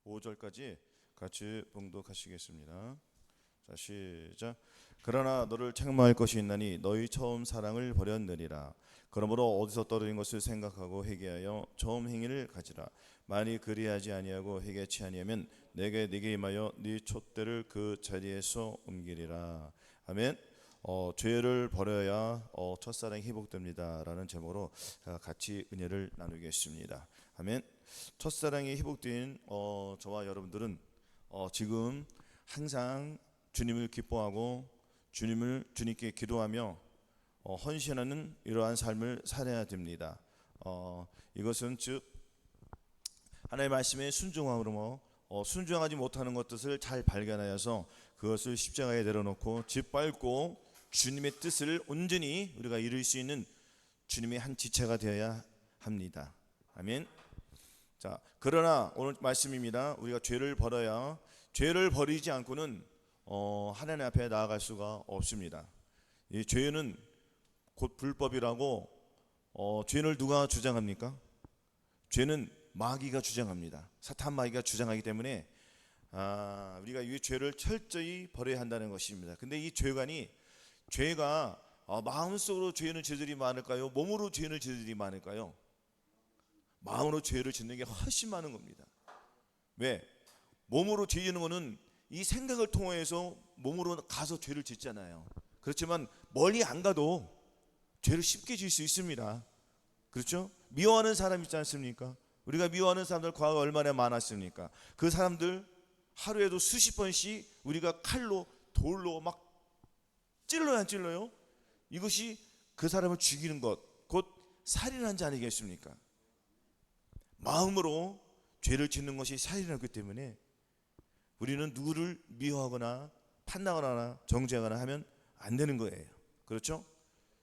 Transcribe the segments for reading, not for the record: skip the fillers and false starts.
5절까지 같이 봉독하시겠습니다. 자, 시작. 그러나 너를 책망할 것이 있나니 너희 처음 사랑을 버렸느니라. 그러므로 어디서 떨어진 것을 생각하고 회개하여 처음 행위를 가지라. 만일 그리하지 아니하고 회개치 아니하면 네게 임하여 네 촛대를 그 자리에서 옮기리라. 아멘. 죄를 버려야 첫사랑이 회복됩니다라는 제목으로 같이 은혜를 나누겠습니다. 아멘. 첫사랑이 회복된 저와 여러분들은 지금 항상 주님을 기뻐하고 주님께 기도하며 헌신하는 이러한 삶을 살아야 됩니다. 이것은 즉 하나님의 말씀에 순종함으로 순종하지 못하는 것들을 잘 발견하여서 그것을 십자가에 내려놓고 짓밟고 주님의 뜻을 온전히 우리가 이룰 수 있는 주님의 한 지체가 되어야 합니다. 아멘. 자, 그러나 오늘 말씀입니다. 우리가 죄를 버려야, 죄를 버리지 않고는 하나님 앞에 나아갈 수가 없습니다. 이 죄는 곧 불법이라고 죄를 누가 주장합니까? 죄는 마귀가 주장합니다. 사탄 마귀가 주장하기 때문에 우리가 이 죄를 철저히 버려야 한다는 것입니다. 근데 이 죄가 마음속으로 죄는 죄들이 많을까요? 몸으로 죄는 죄들이 많을까요? 마음으로 죄를 짓는 게 훨씬 많은 겁니다. 왜? 몸으로 죄 짓는 거는 이 생각을 통해서 몸으로 가서 죄를 짓잖아요. 그렇지만 멀리 안 가도 죄를 쉽게 지을 수 있습니다. 그렇죠? 미워하는 사람 있지 않습니까? 우리가 미워하는 사람들 과거에 얼마나 많았습니까? 그 사람들 하루에도 수십 번씩 우리가 칼로 돌로 막 찔러요, 안 찔러요? 이것이 그 사람을 죽이는 것, 곧 살인한 자 아니겠습니까? 마음으로 죄를 짓는 것이 살인이기 때문에 우리는 누구를 미워하거나 판단하거나 정죄하거나 하면 안 되는 거예요. 그렇죠?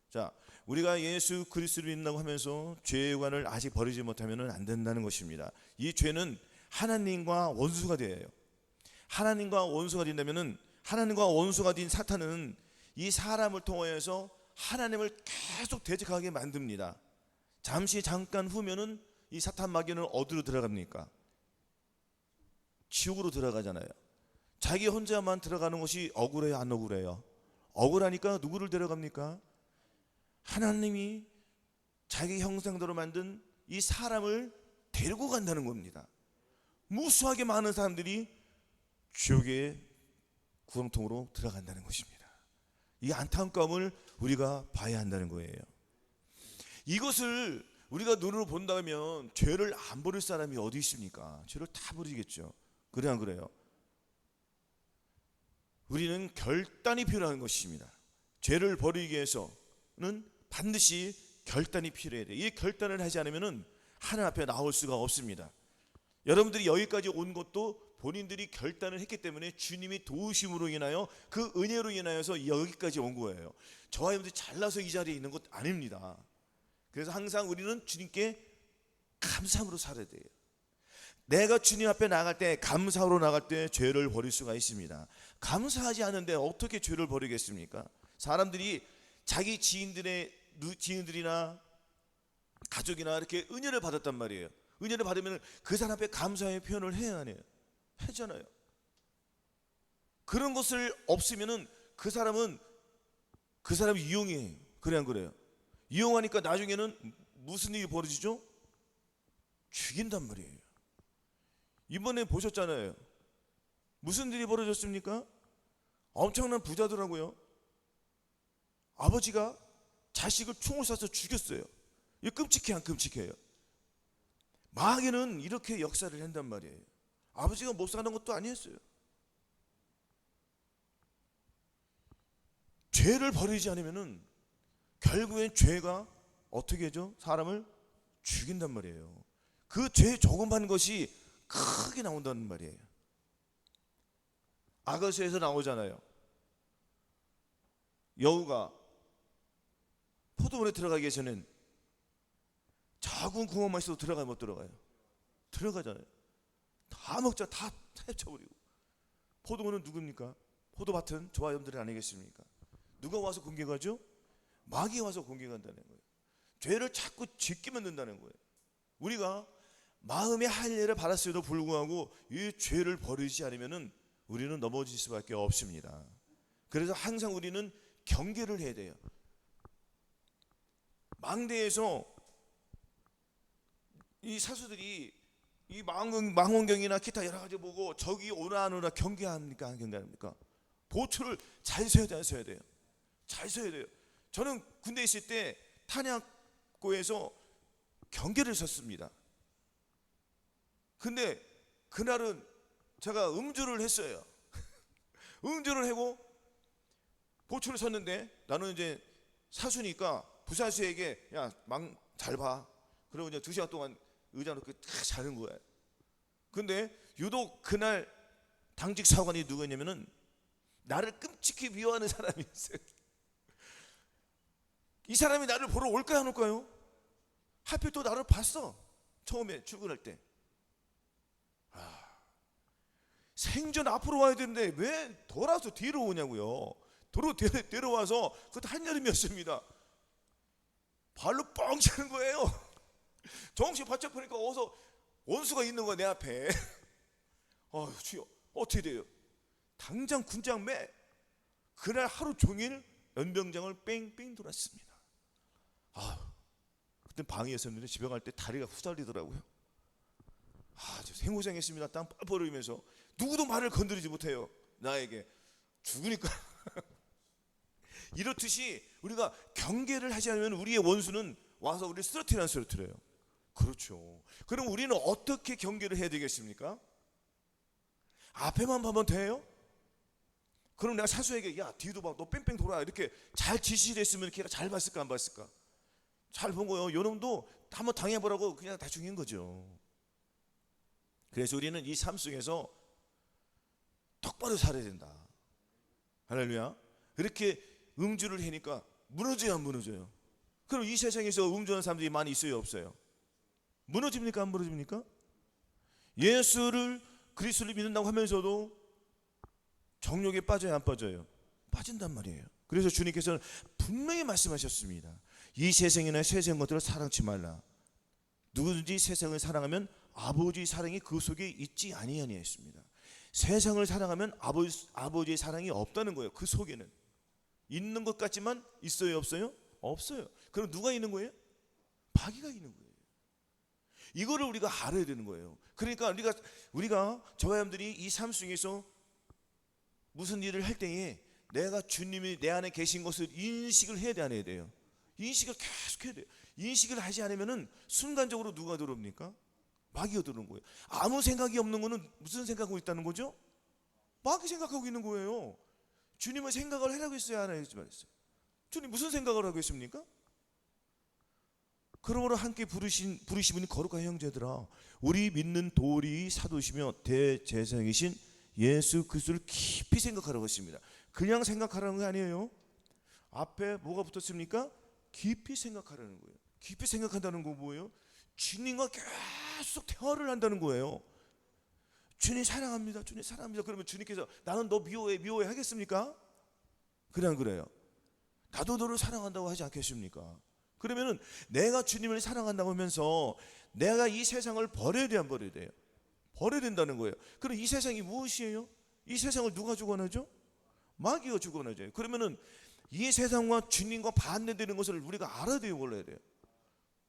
자, 우리가 예수 그리스도를 믿는다고 하면서 죄관을 아직 버리지 못하면 안 된다는 것입니다. 이 죄는 하나님과 원수가 돼요. 하나님과 원수가 된다면은, 하나님과 원수가 된 사탄은 이 사람을 통해서 하나님을 계속 대적하게 만듭니다. 잠깐 후면은 이 사탄 마귀는 어디로 들어갑니까? 지옥으로 들어가잖아요. 자기 혼자만 들어가는 것이 억울해요, 안 억울해요? 억울하니까 누구를 데려갑니까? 하나님이 자기 형상대로 만든 이 사람을 데리고 간다는 겁니다. 무수하게 많은 사람들이 지옥의 구렁통으로 들어간다는 것입니다. 이 안타까움을 우리가 봐야 한다는 거예요. 이것을 우리가 눈으로 본다면 죄를 안 버릴 사람이 어디 있습니까? 죄를 다 버리겠죠. 그래 안 그래요? 우리는 결단이 필요한 것입니다. 죄를 버리기 위해서는 반드시 결단이 필요해야 돼요. 이 결단을 하지 않으면 하나님 앞에 나올 수가 없습니다. 여러분들이 여기까지 온 것도 본인들이 결단을 했기 때문에 주님이 도우심으로 인하여 그 은혜로 인하여서 여기까지 온 거예요. 저와 여러분들이 잘나서 이 자리에 있는 것 아닙니다. 그래서 항상 우리는 주님께 감사함으로 살아야 돼요. 내가 주님 앞에 나갈 때, 감사로 나갈 때 죄를 버릴 수가 있습니다. 감사하지 않은데 어떻게 죄를 버리겠습니까? 사람들이 자기 지인들이나 가족이나 이렇게 은혜를 받았단 말이에요. 은혜를 받으면 그 사람 앞에 감사의 표현을 해야 하네요. 하잖아요. 그런 것을 없으면은 그 사람을 이용해. 그래 안 그래요? 이용하니까 나중에는 무슨 일이 벌어지죠? 죽인단 말이에요. 이번에 보셨잖아요. 무슨 일이 벌어졌습니까? 엄청난 부자더라고요. 아버지가 자식을 총을 쏴서 죽였어요. 이거 끔찍해 안 끔찍해요? 마귀는 이렇게 역사를 한단 말이에요. 아버지가 못 사는 것도 아니었어요. 죄를 버리지 않으면은 결국엔 죄가 어떻게 하죠? 사람을 죽인단 말이에요. 그 죄 조금한 것이 크게 나온다는 말이에요. 아가서에서 나오잖아요. 여우가 포도원에 들어가기 위해서는 작은 구멍만 있어도 들어가요, 못 들어가요? 들어가잖아요. 다 먹자, 다 해쳐버리고. 포도원은 누굽니까? 포도밭은 저와 여러분들이 아니겠습니까? 누가 와서 공격하죠? 마귀가 와서 공격한다는 거예요. 죄를 자꾸 짓게 만든다는 거예요. 우리가 마음의 할례를 받았음에도 불구하고 이 죄를 버리지 않으면은 우리는 넘어질 수밖에 없습니다. 그래서 항상 우리는 경계를 해야 돼요. 망대에서 이 사수들이 이 망원경이나 기타 여러 가지 보고 적이 오나 안 오나 경계합니까? 안 경계합니까? 보초를 잘 서야 돼요, 서야 돼요. 잘 서야 돼요. 저는 군대에 있을 때 탄약고에서 경계를 섰습니다. 근데 그날은 제가 음주를 했어요. 음주를 하고 보초를 섰는데 나는 이제 사수니까 부사수에게 야, 망 잘 봐. 그리고 이제 2시간 동안 의자 놓고 탁 자는 거예요. 근데 유독 그날 당직 사관이 누구였냐면은 나를 끔찍히 미워하는 사람이었어요. 이 사람이 나를 보러 올까요 안 올까요? 하필 또 나를 봤어. 처음에 출근할 때. 생전 앞으로 와야 되는데 왜 돌아서 뒤로 오냐고요. 도로 데려와서 그것도 한여름이었습니다. 발로 뻥 차는 거예요. 정신 바짝 보니까 어디서 원수가 있는 거야 내 앞에. 주여 어떻게 돼요? 당장 군장 매. 그날 하루 종일 연병장을 뺑뺑 돌았습니다. 그때 방에 있었는데 집에 갈 때 다리가 후달리더라고요. 저 생고생했습니다. 땀 뻘뻘 흘리면서 누구도 말을 건드리지 못해요. 나에게 죽으니까. 이렇듯이 우리가 경계를 하지 않으면 우리의 원수는 와서 우리를 쓰러뜨려요. 그렇죠. 그럼 우리는 어떻게 경계를 해야 되겠습니까? 앞에만 보면 돼요? 그럼 내가 사수에게 야 뒤도 봐, 너 뺑뺑 돌아 이렇게 잘 지시를 했으면 걔가 잘 봤을까 안 봤을까? 잘 본 거예요. 요놈도 한번 당해보라고 그냥 대충 한 거죠. 그래서 우리는 이 삶 속에서 똑바로 살아야 된다. 할렐루야. 이렇게 음주를 하니까 무너져요 안 무너져요? 그럼 이 세상에서 음주하는 사람들이 많이 있어요 없어요? 무너집니까 안 무너집니까? 예수를 그리스도를 믿는다고 하면서도 정욕에 빠져요 안 빠져요? 빠진단 말이에요. 그래서 주님께서는 분명히 말씀하셨습니다. 이 세상이나 세상 것들을 사랑치 말라. 누구든지 세상을 사랑하면 아버지 사랑이 그 속에 있지 아니하니 했습니다. 세상을 사랑하면 아버지의 사랑이 없다는 거예요. 그 속에는 있는 것 같지만 있어요 없어요? 없어요. 그럼 누가 있는 거예요? 마귀가 있는 거예요. 이거를 우리가 알아야 되는 거예요. 그러니까 우리가 저와 여러분들이 이 삶 속에서 무슨 일을 할 때에 내가 주님이 내 안에 계신 것을 인식을 해야 돼 안 해야 돼요? 인식을 계속 해야 돼요. 인식을 하지 않으면은 순간적으로 누가 들어옵니까? 마귀가 들어오는 거예요. 아무 생각이 없는 거는 무슨 생각하고 있다는 거죠? 마귀 생각하고 있는 거예요. 주님은 생각을 하라고 했어요 안 했어요? 주님 무슨 생각을 하고 있습니까? 그러므로 함께 부르신 분이 거룩한 형제들아 우리 믿는 도리 사도시며 대제사장이신 예수 그리스도를 깊이 생각하라고 했습니다. 그냥 생각하라는 게 아니에요. 앞에 뭐가 붙었습니까? 깊이 생각하라는 거예요. 깊이 생각한다는 거 뭐예요? 주님과 계속 대화를 한다는 거예요. 주님 사랑합니다. 주님 사랑합니다. 그러면 주님께서 나는 너 미워해 하겠습니까? 그냥 그래요. 나도 너를 사랑한다고 하지 않겠습니까? 그러면은 내가 주님을 사랑한다고 하면서 내가 이 세상을 버려야 돼 안 버려야 돼요? 버려야 된다는 거예요. 그럼 이 세상이 무엇이에요? 이 세상을 누가 주관하죠? 마귀가 주관하죠. 그러면은 이 세상과 주님과 반대되는 것을 우리가 알아야 돼요 몰라야 돼요?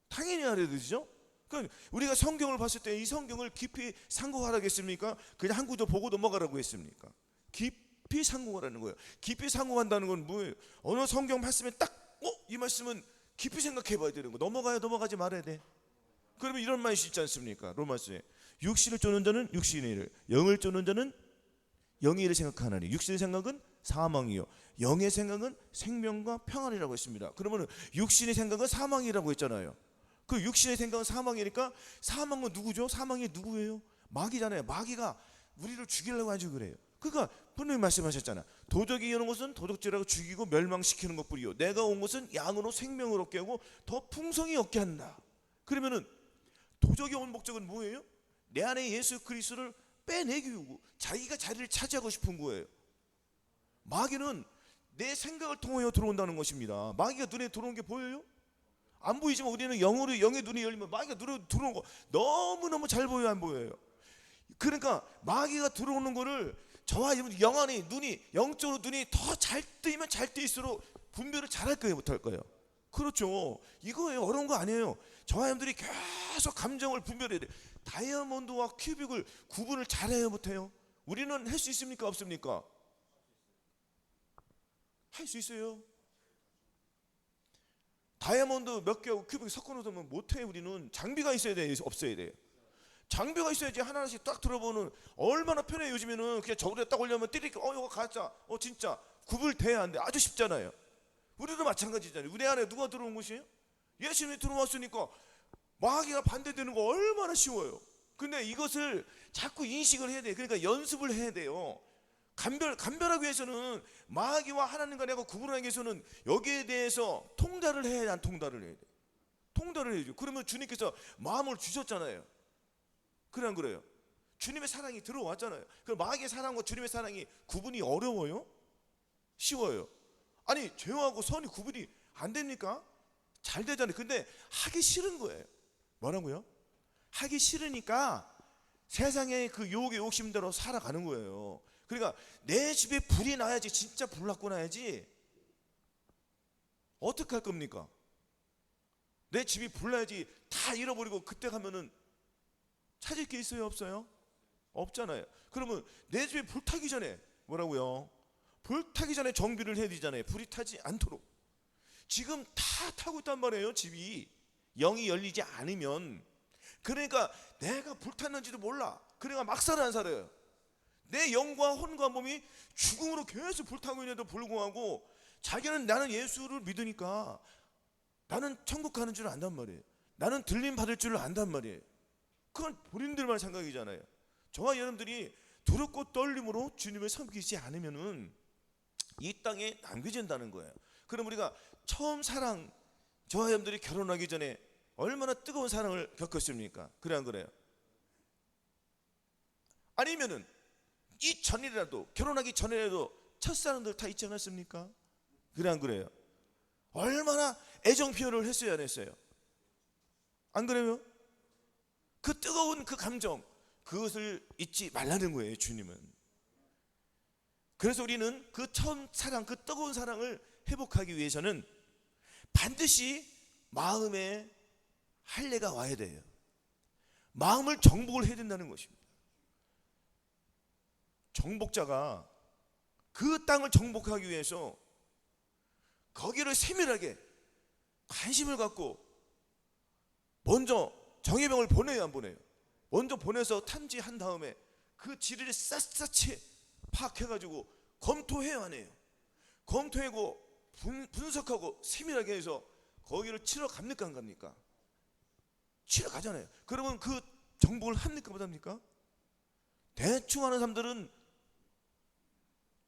당연히 알아야 되죠. 그러니까 우리가 성경을 봤을 때 이 성경을 깊이 상고하라겠습니까? 그냥 한 구절 보고 넘어가라고 했습니까? 깊이 상고하라는 거예요. 깊이 상고한다는 건 뭐예요? 어느 성경 말씀에 딱 이 말씀은 깊이 생각해 봐야 되는 거. 넘어가지 말아야 돼. 그러면 이런 말이 있지 않습니까? 로마서에 육신을 쫓는 자는 육신의 일을, 영을 쫓는 자는 영의 일을 생각하나니 육신의 생각은 사망이요 영의 생각은 생명과 평안이라고 했습니다. 그러면 육신의 생각은 사망이라고 했잖아요. 그 육신의 생각은 사망이니까 사망은 누구죠? 사망이 누구예요? 마귀잖아요. 마귀가 우리를 죽이려고 하지 그래요. 그러니까 분명히 말씀하셨잖아. 도적이 오는 것은 도적질하고 죽이고 멸망시키는 것뿐이요 내가 온 것은 양으로 생명을 얻게 하고 더 풍성히 얻게 한다. 그러면은 도적이 온 목적은 뭐예요? 내 안에 예수 그리스도를 빼내기 위하고 자기가 자리를 차지하고 싶은 거예요. 마귀는 내 생각을 통하여 들어온다는 것입니다. 마귀가 눈에 들어온 게 보여요? 안 보이지만 우리는 영의 눈이 열리면 마귀가 들어오는 거 너무너무 잘 보여요, 안 보여요? 그러니까 마귀가 들어오는 거를 저와 여러분 영 안에 눈이, 영적으로 눈이 더 잘 뜨이면 잘 뜨일수록 분별을 잘할 거예요, 못할 거예요? 그렇죠. 이거예요. 어려운 거 아니에요. 저와 여러분들이 계속 감정을 분별해야 돼요. 다이아몬드와 큐빅을 구분을 잘해요, 못해요? 우리는 할 수 있습니까, 없습니까? 할 수 있어요. 다이아몬드 몇 개하고 큐빅 섞어 놓으면 못해. 우리는 장비가 있어야 돼요, 없어야 돼요? 장비가 있어야지 하나하나씩 딱 들어보는. 얼마나 편해. 요즘에는 그냥 저울에 딱 올려면 띠리게 이거 가짜, 진짜 구분돼야 안 돼. 아주 쉽잖아요. 우리도 마찬가지잖아요. 우리 안에 누가 들어온 것이에요? 예수님이 들어왔으니까 마귀가 반대되는 거 얼마나 쉬워요. 근데 이것을 자꾸 인식을 해야 돼요. 그러니까 연습을 해야 돼요. 감별하기 위해서는 마귀와 하나님과 내가 구분하기 위해서는 여기에 대해서 통달을 해야 돼, 안 통달을 해야 돼? 통달을 해야죠. 그러면 주님께서 마음을 주셨잖아요. 그래 안 그래요? 주님의 사랑이 들어왔잖아요. 그럼 마귀의 사랑과 주님의 사랑이 구분이 어려워요? 쉬워요? 아니, 죄하고 선이 구분이 안 됩니까? 잘 되잖아요. 근데 하기 싫은 거예요. 뭐라고요? 하기 싫으니까 세상의 그 유혹의 욕심대로 살아가는 거예요. 그러니까 내 집에 불이 나야지, 진짜 불 났고 나야지. 어떻게 할 겁니까? 내 집이 불 나야지. 다 잃어버리고 그때 가면은 찾을 게 있어요, 없어요? 없잖아요. 그러면 내 집에 불 타기 전에 뭐라고요? 불 타기 전에 정비를 해야 되잖아요. 불이 타지 않도록. 지금 다 타고 있단 말이에요, 집이. 영이 열리지 않으면. 그러니까 내가 불 탔는지도 몰라. 그러니까 막살을 안 살아요. 내 영과 혼과 몸이 죽음으로 계속 불타고 있는데도 불구하고 자기는 나는 예수를 믿으니까 나는 천국 가는 줄 안단 말이에요. 나는 들림 받을 줄 안단 말이에요. 그건 본인들만 생각이잖아요. 저와 여러분들이 두렵고 떨림으로 주님을 섬기지 않으면은 이 땅에 남겨진다는 거예요. 그럼 우리가 처음 사랑, 저와 여러분들이 결혼하기 전에 얼마나 뜨거운 사랑을 겪었습니까? 그래 안 그래요? 아니면은 이전이라도, 결혼하기 전이라도 첫사랑들 다 있지 않았습니까? 그래 안 그래요? 얼마나 애정 표현을 했어요, 안 했어요? 안 그래요? 그 뜨거운 그 감정, 그것을 잊지 말라는 거예요, 주님은. 그래서 우리는 그 처음 사랑, 그 뜨거운 사랑을 회복하기 위해서는 반드시 마음에 할례가 와야 돼요. 마음을 정복을 해야 된다는 것입니다. 정복자가 그 땅을 정복하기 위해서 거기를 세밀하게 관심을 갖고 먼저 정예병을 보내요, 안 보내요? 먼저 보내서 탐지한 다음에 그 지리를 샅샅이 파악해가지고 검토해요, 안 해요? 검토하고 분석하고 세밀하게 해서 거기를 치러 갑니까, 안 갑니까? 치러 가잖아요. 그러면 그 정복을 합니까, 못합니까? 대충 하는 사람들은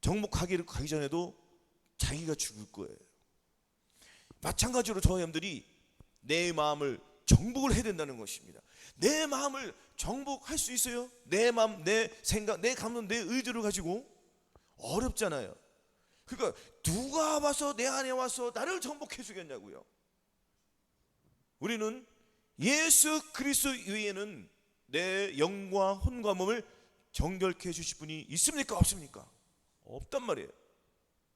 정복하기를 가기 전에도 자기가 죽을 거예요. 마찬가지로 저와 여러분들이 내 마음을 정복을 해야 된다는 것입니다. 내 마음을 정복할 수 있어요? 내 마음, 내 생각, 내 감정, 내 의지를 가지고 어렵잖아요. 그러니까 누가 와서 내 안에 와서 나를 정복해 주겠냐고요. 우리는 예수 그리스도 외에는 내 영과 혼과 몸을 정결케 해주실 분이 있습니까, 없습니까? 없단 말이에요.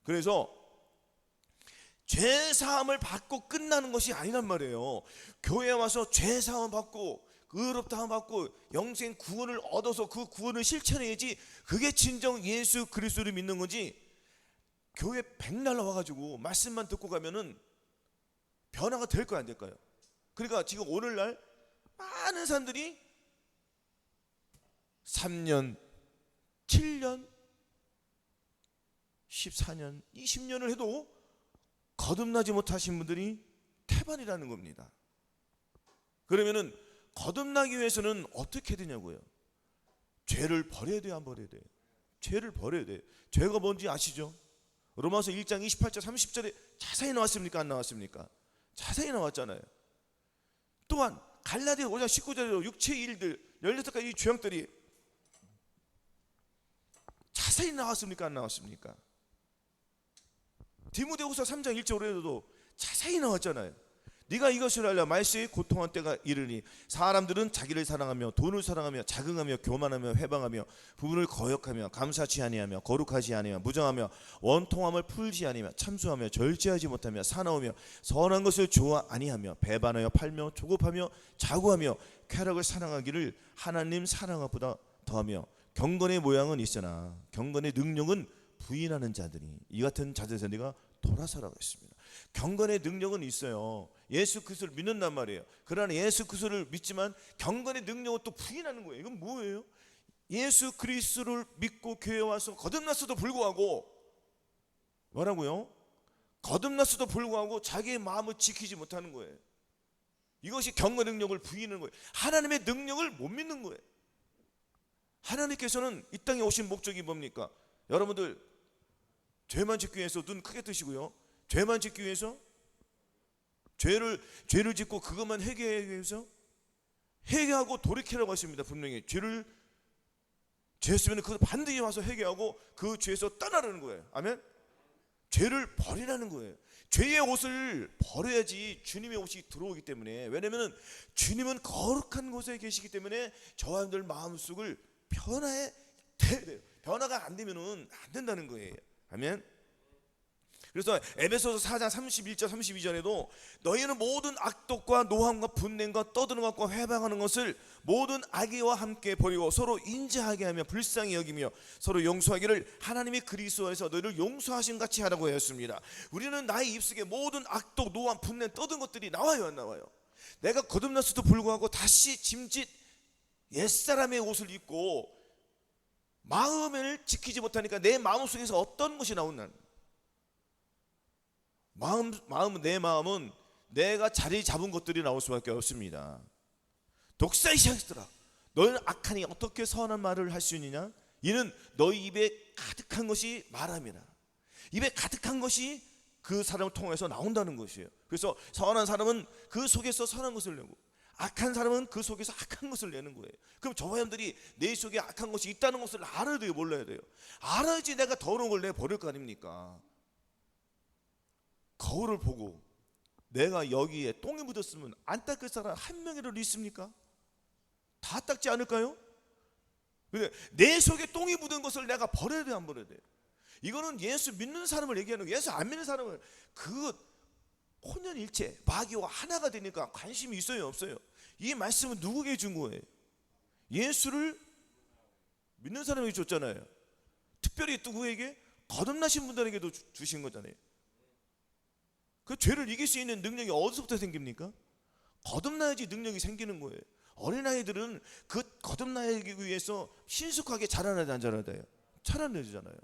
그래서 죄사함을 받고 끝나는 것이 아니란 말이에요. 교회에 와서 죄사함 받고 의롭다함 받고 영생 구원을 얻어서 그 구원을 실천해야지, 그게 진정 예수 그리스도를 믿는 거지. 교회 백날 나와가지고 말씀만 듣고 가면은 변화가 될까요, 안 될까요? 그러니까 지금 오늘날 많은 사람들이 3년, 7년, 14년, 20년을 해도 거듭나지 못하신 분들이 태반이라는 겁니다. 그러면은 거듭나기 위해서는 어떻게 되냐고요? 죄를 버려야 돼요, 안 버려야 돼요? 죄를 버려야 돼요. 죄가 뭔지 아시죠? 로마서 1장 28절 30절에 자세히 나왔습니까, 안 나왔습니까? 자세히 나왔잖아요. 또한 갈라디아 5장 19절에도 육체의 일들 16가지 죄악들이 자세히 나왔습니까, 안 나왔습니까? 디모데후서 3장 1절에도 자세히 나왔잖아요. 네가 이것을 알려 말세에 고통한 때가 이르니 사람들은 자기를 사랑하며 돈을 사랑하며 자긍하며 교만하며 회방하며 부분을 거역하며 감사치 아니하며 거룩하지 아니하며 무정하며 원통함을 풀지 아니하며 참수하며 절제하지 못하며 사나우며 선한 것을 좋아 아니하며 배반하여 팔며 조급하며 자고하며 쾌락을 사랑하기를 하나님 사랑한 것보다 더하며 경건의 모양은 있으나 경건의 능력은 부인하는 자들이 이 같은 자들에서 네가 돌아서라고 했습니다. 경건의 능력은 있어요. 예수 그리스도를 믿는단 말이에요. 그러나 예수 그리스도를 믿지만 경건의 능력은 또 부인하는 거예요. 이건 뭐예요? 예수 그리스도를 믿고 교회에 와서 거듭났어도 불구하고 뭐라고요? 거듭났어도 불구하고 자기의 마음을 지키지 못하는 거예요. 이것이 경건의 능력을 부인하는 거예요. 하나님의 능력을 못 믿는 거예요. 하나님께서는 이 땅에 오신 목적이 뭡니까? 여러분들 죄만 짓기 위해서 눈 크게 뜨시고요. 죄만 짓기 위해서 죄를 짓고 그것만 회개하기 위해서 회개하고 돌이키라고 하십니다. 분명히 죄를 죄했으면 그 반드시 와서 회개하고 그 죄에서 떠나라는 거예요. 아멘. 죄를 버리라는 거예요. 죄의 옷을 버려야지 주님의 옷이 들어오기 때문에. 왜냐하면 주님은 거룩한 곳에 계시기 때문에 저와 여러분들 마음속을 변화해야 돼요. 변화가 안 되면은 안 된다는 거예요. 아멘. 그래서 에베소서 4장 31절 32절에도 너희는 모든 악독과 노함과 분냄과 떠드는 것과 회방하는 것을 모든 악의와 함께 버리고 서로 인자하게 하며 불쌍히 여기며 서로 용서하기를 하나님이 그리스도에서 너희를 용서하신 같이 하라고 하였습니다. 우리는 나의 입속에 모든 악독, 노함, 분냄, 떠든 것들이 나와요, 안 나와요? 내가 거듭났어도 불구하고 다시 짐짓 옛사람의 옷을 입고 마음을 지키지 못하니까 내 마음속에서 어떤 것이 나오는 내 마음은 내가 자리 잡은 것들이 나올 수밖에 없습니다. 독사의 시작이더라. 너희는 악하니 어떻게 선한 말을 할 수 있느냐? 이는 너희 입에 가득한 것이 말함이라. 입에 가득한 것이 그 사람을 통해서 나온다는 것이에요. 그래서 선한 사람은 그 속에서 선한 것을 내고 악한 사람은 그 속에서 악한 것을 내는 거예요. 그럼 저와 여러분들이 내 속에 악한 것이 있다는 것을 알아야 돼요, 몰라야 돼요? 알아야지 내가 더러운 걸 내버릴 거 아닙니까? 거울을 보고 내가 여기에 똥이 묻었으면 안 닦을 사람 한 명이라도 있습니까? 다 닦지 않을까요? 근데 내 속에 똥이 묻은 것을 내가 버려야 돼요, 안 버려야 돼요? 이거는 예수 믿는 사람을 얘기하는 거예요. 예수 안 믿는 사람은 그 혼연일체 마귀와 하나가 되니까 관심이 있어요, 없어요? 이 말씀은 누구에게 준 거예요? 예수를 믿는 사람에게 줬잖아요. 특별히 누구에게? 거듭나신 분들에게도 주신 거잖아요. 그 죄를 이길 수 있는 능력이 어디서부터 생깁니까? 거듭나야지 능력이 생기는 거예요. 어린아이들은 그 거듭나기 위해서 신속하게 자라나야 안 자라나요? 자라나야 되잖아요.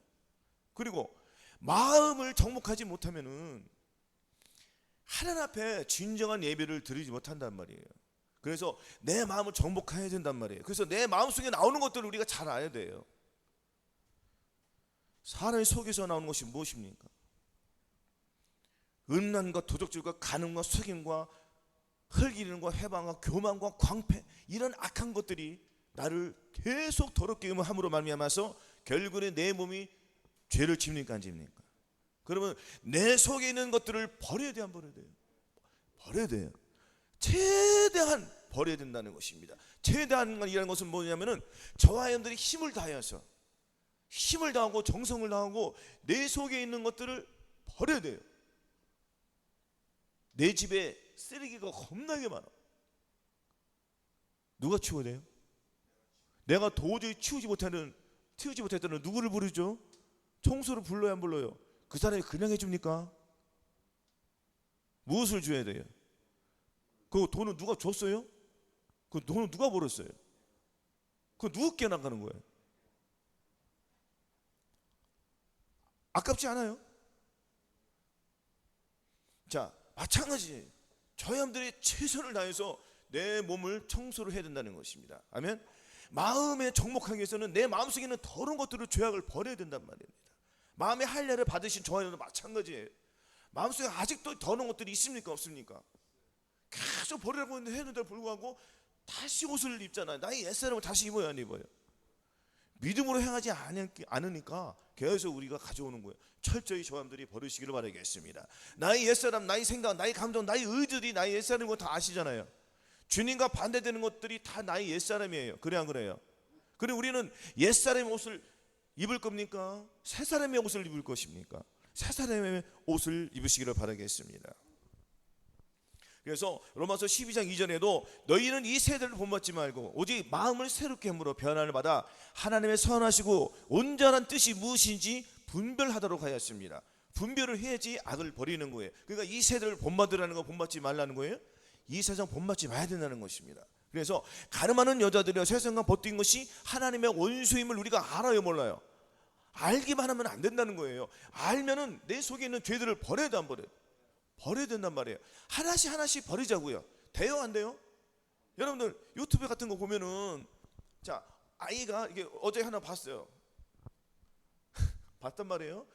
그리고 마음을 정복하지 못하면은 하나님 앞에 진정한 예배를 드리지 못한단 말이에요. 그래서 내 마음을 정복해야 된단 말이에요. 그래서 내 마음속에 나오는 것들을 우리가 잘 알아야 돼요. 사람의 속에서 나오는 것이 무엇입니까? 음란과 도적질과 간음과 속임과 흙이는과 해방과 교만과 광패, 이런 악한 것들이 나를 계속 더럽게 함으로 말미암아서 결국에 내 몸이 죄를 집니까 안 집니까? 그러면 내 속에 있는 것들을 버려야 돼요, 안 버려야 돼요? 버려야 돼요. 최대한 버려야 된다는 것입니다. 최대한이라는 것은 뭐냐면은 저와 여러분들이 힘을 다해서 힘을 다하고 정성을 다하고 내 속에 있는 것들을 버려야 돼요. 내 집에 쓰레기가 겁나게 많아. 누가 치워야 돼요? 내가 도저히 치우지 못했다는 누구를 부르죠? 청소를 불러야 안 불러요? 그 사람이 그냥 해줍니까? 무엇을 줘야 돼요? 그 돈은 누가 줬어요? 그 돈은 누가 벌었어요? 그거 누구께 나가는 거예요? 아깝지 않아요? 자, 마찬가지예요. 저희 사람들이 최선을 다해서 내 몸을 청소를 해야 된다는 것입니다. 아멘. 마음에 정복하기 위해서는 내 마음속에 있는 더러운 것들을 죄악을 버려야 된단 말입니다. 마음의 할례를 받으신 저와 여러분도 마찬가지예요. 마음속에 아직도 더러운 것들이 있습니까, 없습니까? 계속 버리라고 했는데도 불구하고 다시 옷을 입잖아요. 나의 옛사람을 다시 입어야 안 입어요? 믿음으로 행하지 않으니까 계속 우리가 가져오는 거예요. 철저히 저 사람들이 버리시기를 바라겠습니다. 나의 옛사람, 나의 생각, 나의 감정, 나의 의들이 나의 옛사람인 거 다 아시잖아요. 주님과 반대되는 것들이 다 나의 옛사람이에요. 그래 안 그래요? 그리고 우리는 옛사람의 옷을 입을 겁니까? 새사람의 옷을 입을 것입니까? 새사람의 옷을 입으시기를 바라겠습니다. 그래서 로마서 12장 2절에도 너희는 이 세대를 본받지 말고 오직 마음을 새롭게 함으로 변화를 받아 하나님의 선하시고 온전한 뜻이 무엇인지 분별하도록 하였습니다. 분별을 해야지 악을 버리는 거예요. 그러니까 이 세대를 본받으라는 거, 본받지 말라는 거예요. 이 세상 본받지 마야 된다는 것입니다. 그래서 가늠하는 여자들이여 세상과 버틴 것이 하나님의 원수임을 우리가 알아요, 몰라요? 알기만 하면 안 된다는 거예요. 알면은 내 속에 있는 죄들을 버려도 안 버려요? 버려야 된단 말이에요. 하나씩 하나씩 버리자고요. 돼요, 안 돼요? 여러분들 유튜브 같은 거 보면은 자, 아이가 이게 어제 하나 봤어요. 봤단 말이에요.